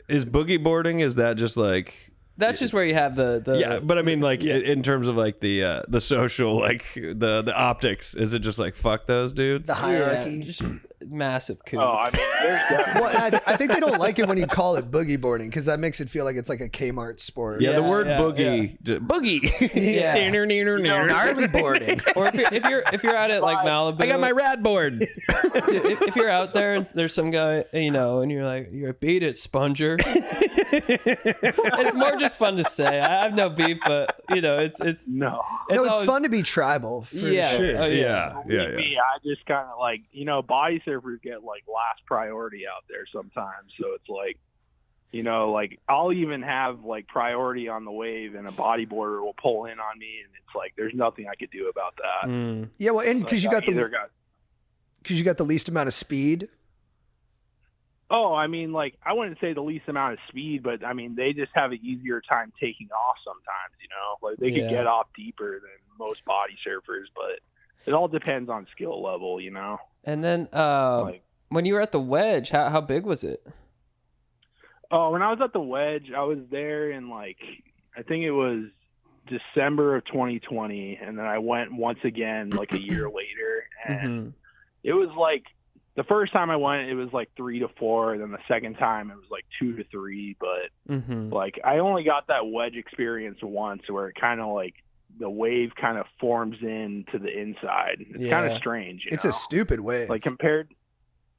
S4: Is boogie boarding, is that just like...
S1: that's just where you have the
S4: Yeah, but I mean, like, in terms of like the social, like the optics, is it just like fuck those dudes?
S2: The hierarchy.
S1: Yeah, just massive coup.
S8: oh, I mean, there's definitely.
S2: Well, I think they don't like it when you call it boogie boarding because that makes it feel like it's like a Kmart sport.
S4: Yeah, the
S1: Yeah,
S4: word
S1: yeah,
S4: boogie, boogie,
S2: Yeah.
S4: gnarly boarding.
S1: Or if you're out at like Malibu,
S4: I got my rad board.
S1: if you're out there and there's some guy, you know, and you're like, you're a beat it, sponger. It's more just fun to say. I have no beef, but you know, it's
S8: No.
S2: No, it's
S1: always
S2: fun to be tribal. For
S1: Yeah.
S2: sure.
S1: Oh,
S4: Yeah.
S8: Believe me, I just kind of like, you know, body surfers get like last priority out there sometimes. So it's like, you know, like I'll even have like priority on the wave and a bodyboarder will pull in on me and it's like, there's nothing I could do about that.
S2: Yeah, well, and because
S8: Like,
S2: you got the least amount of speed.
S8: Oh, I mean, like, I wouldn't say the least amount of speed, but I mean, they just have an easier time taking off sometimes, you know? Like, they could get off deeper than most body surfers, but it all depends on skill level, you know?
S1: And then
S8: Like,
S1: when you were at the wedge, how big was it?
S8: oh, when I was at the wedge, I was there in, like, I think it was December of 2020, and then I went once again, like, a year later, and it was, like, the first time I went, it was like 3 to 4. Then the second time, it was like 2 to 3. But like, I only got that wedge experience once, where it kind of like the wave kind of forms into the inside. It's kind of strange.
S2: It's a stupid wave.
S8: Like compared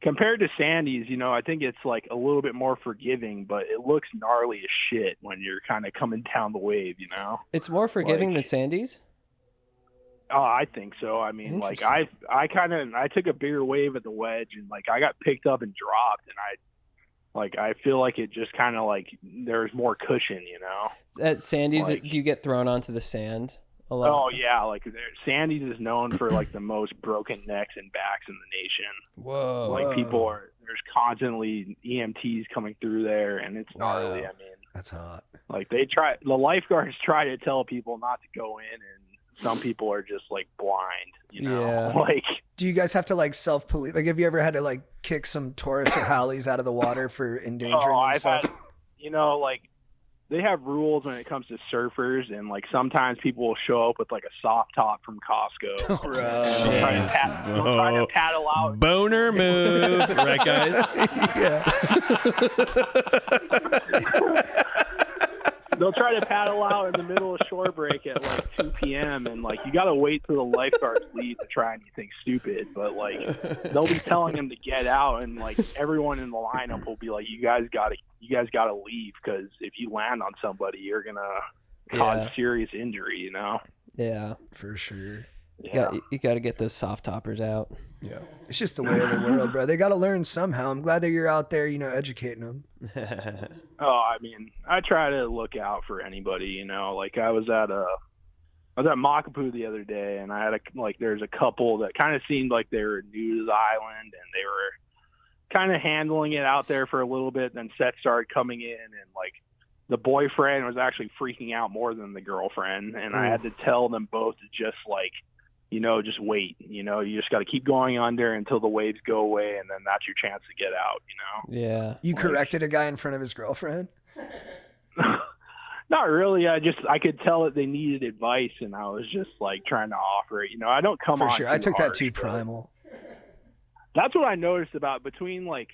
S8: to Sandy's, you know, I think it's like a little bit more forgiving, but it looks gnarly as shit when you're kind of coming down the wave. You know,
S1: it's more forgiving than Sandy's.
S8: Oh, I think so. I mean, like I took a bigger wave at the wedge and like I got picked up and dropped and I feel like it just kind of like there's more cushion, you know.
S1: At Sandy's,
S8: like,
S1: do you get thrown onto the sand a lot?
S8: Oh yeah, like Sandy's is known for like the most broken necks and backs in the nation.
S1: Whoa.
S8: Like there's constantly EMTs coming through there and it's gnarly. I mean,
S2: that's hot.
S8: Like the lifeguards try to tell people not to go in and some people are just like blind, you know.
S1: Yeah.
S8: Like,
S2: do you guys have to like self-police? Like, have you ever had to like kick some tourists or haoles out of the water for endangering
S8: I've
S2: themselves?
S8: had, you know, like they have rules when it comes to surfers, and like sometimes people will show up with like a soft top from Costco.
S2: Bro.
S8: They'll try to paddle out.
S4: Boner move, right, guys?
S8: they'll try to paddle out in the middle of shore break at like 2 p.m. and like you got to wait till the lifeguards leave to try anything stupid. But like they'll be telling them to get out, and like everyone in the lineup will be like, "You guys got to leave because if you land on somebody, you're gonna cause serious injury." You know?
S1: Yeah,
S2: for sure.
S1: Yeah, you got to get those soft toppers out.
S2: Yeah, it's just the way of the world, bro. They got to learn somehow. I'm glad that you're out there, educating them.
S8: Oh, I mean, I try to look out for anybody. Like I was at Makapu the other day, and I had there's a couple that kind of seemed like they were new to the island, and they were kind of handling it out there for a little bit. Then sets started coming in, and like the boyfriend was actually freaking out more than the girlfriend, and I had to tell them both to just just wait. You just got to keep going under until the waves go away, and then that's your chance to get out.
S1: Yeah.
S2: You corrected a guy in front of his girlfriend?
S8: Not really. I could tell that they needed advice, and I was just like trying to offer it. I don't come
S2: for
S8: on.
S2: Sure. I took
S8: harsh,
S2: that too primal.
S8: That's what I noticed about between my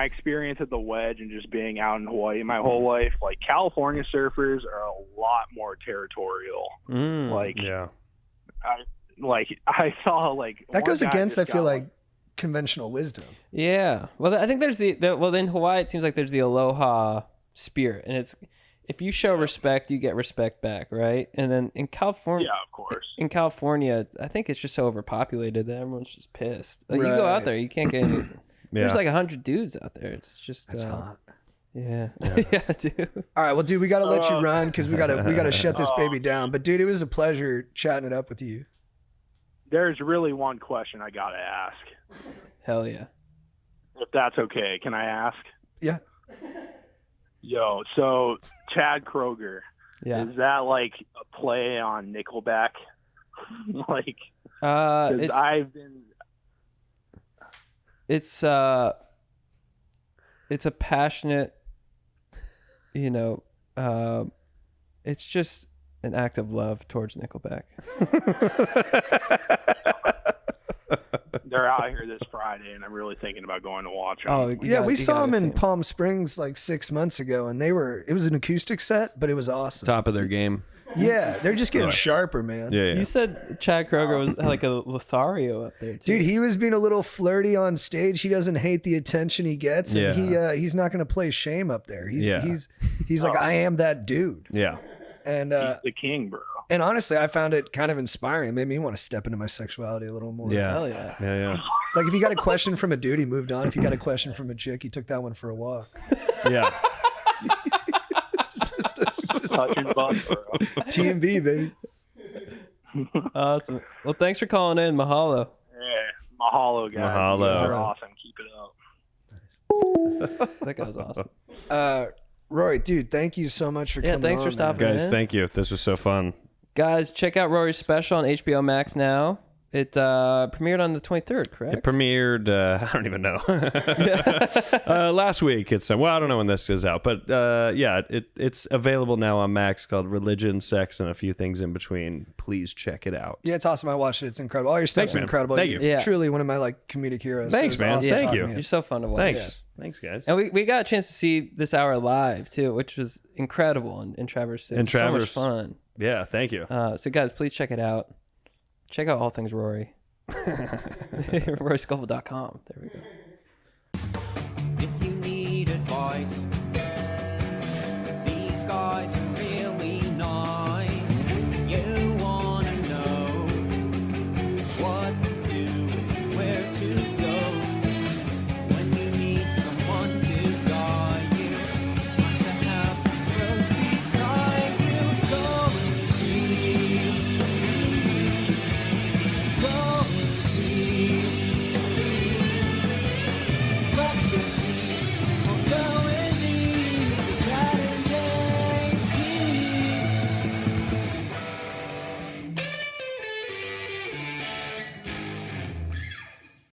S8: experience at the Wedge and just being out in Hawaii my whole life. Like California surfers are a lot more territorial. I saw
S2: that goes against, I feel like, conventional wisdom.
S1: Yeah. Well, I think there's in Hawaii it seems like there's the aloha spirit, and it's if you show respect, you get respect back, right? And then in California,
S8: yeah, of course.
S1: In California, I think it's just so overpopulated that everyone's just pissed. Like, you go out there, you can't get any. There's like 100 dudes out there. It's just
S2: that's hot.
S1: Yeah. Yeah, dude.
S2: All right, well, dude, we gotta let you run because we gotta shut this baby down. But dude, it was a pleasure chatting it up with you.
S8: There's really one question I gotta ask.
S1: Hell yeah.
S8: If that's okay, can I ask?
S2: Yeah.
S8: Yo, so Chad Kroger, is that like a play on Nickelback?
S1: It's a passionate, it's just an act of love towards Nickelback.
S8: They're out here this Friday, and I'm really thinking about going to watch them.
S1: Oh,
S2: yeah, we saw them in Palm Springs like 6 months ago, and it was an acoustic set, but it was awesome.
S4: Top of their game.
S2: Yeah, they're just getting sharper, man.
S4: Yeah.
S1: You said Chad Kroger was like a Lothario up there, too.
S2: Dude, he was being a little flirty on stage. He doesn't hate the attention he gets, and he's not going to play shame up there. He's like, I am that dude.
S4: Yeah.
S2: And
S8: he's the king, bro.
S2: And honestly, I found it kind of inspiring. It made me want to step into my sexuality a little more.
S4: Yeah.
S1: Hell yeah.
S4: Yeah.
S2: Like if you got a question from a dude, he moved on. If you got a question from a chick, he took that one for a walk.
S4: Yeah.
S8: Just touch his butt, bro.
S2: TMB, baby.
S1: Awesome. Well, thanks for calling in. Mahalo.
S8: Yeah. Mahalo, guys.
S4: Mahalo.
S8: You're awesome. Keep it up.
S1: That guy was awesome.
S2: Rory, dude, thank you so much for coming on.
S1: Yeah, thanks for stopping
S4: Guys,
S1: in.
S4: thank you. This was so fun.
S1: Guys, check out Rory's special on HBO Max now. It premiered on the 23rd, correct?
S4: It premiered, I don't even know. Last week. I don't know when this is out, but it's available now on Max, called Religion, Sex, and a Few Things in Between. Please check it out.
S2: Yeah, it's awesome. I watched it. It's incredible. All your stuff's incredible.
S4: Thank you.
S2: You're truly one of my comedic heroes.
S4: Thanks, man.
S2: Awesome
S4: Thank
S2: talking
S4: you.
S2: to
S1: You're so fun to watch.
S4: Thanks.
S1: Yeah.
S4: Thanks, guys.
S1: And we got a chance to see this hour live, too, which was incredible in Traverse City. So much fun.
S4: Yeah, thank you.
S1: So, guys, please check it out. Check out all things Rory. RoryScovel.com. There we go.
S3: If you need advice, these guys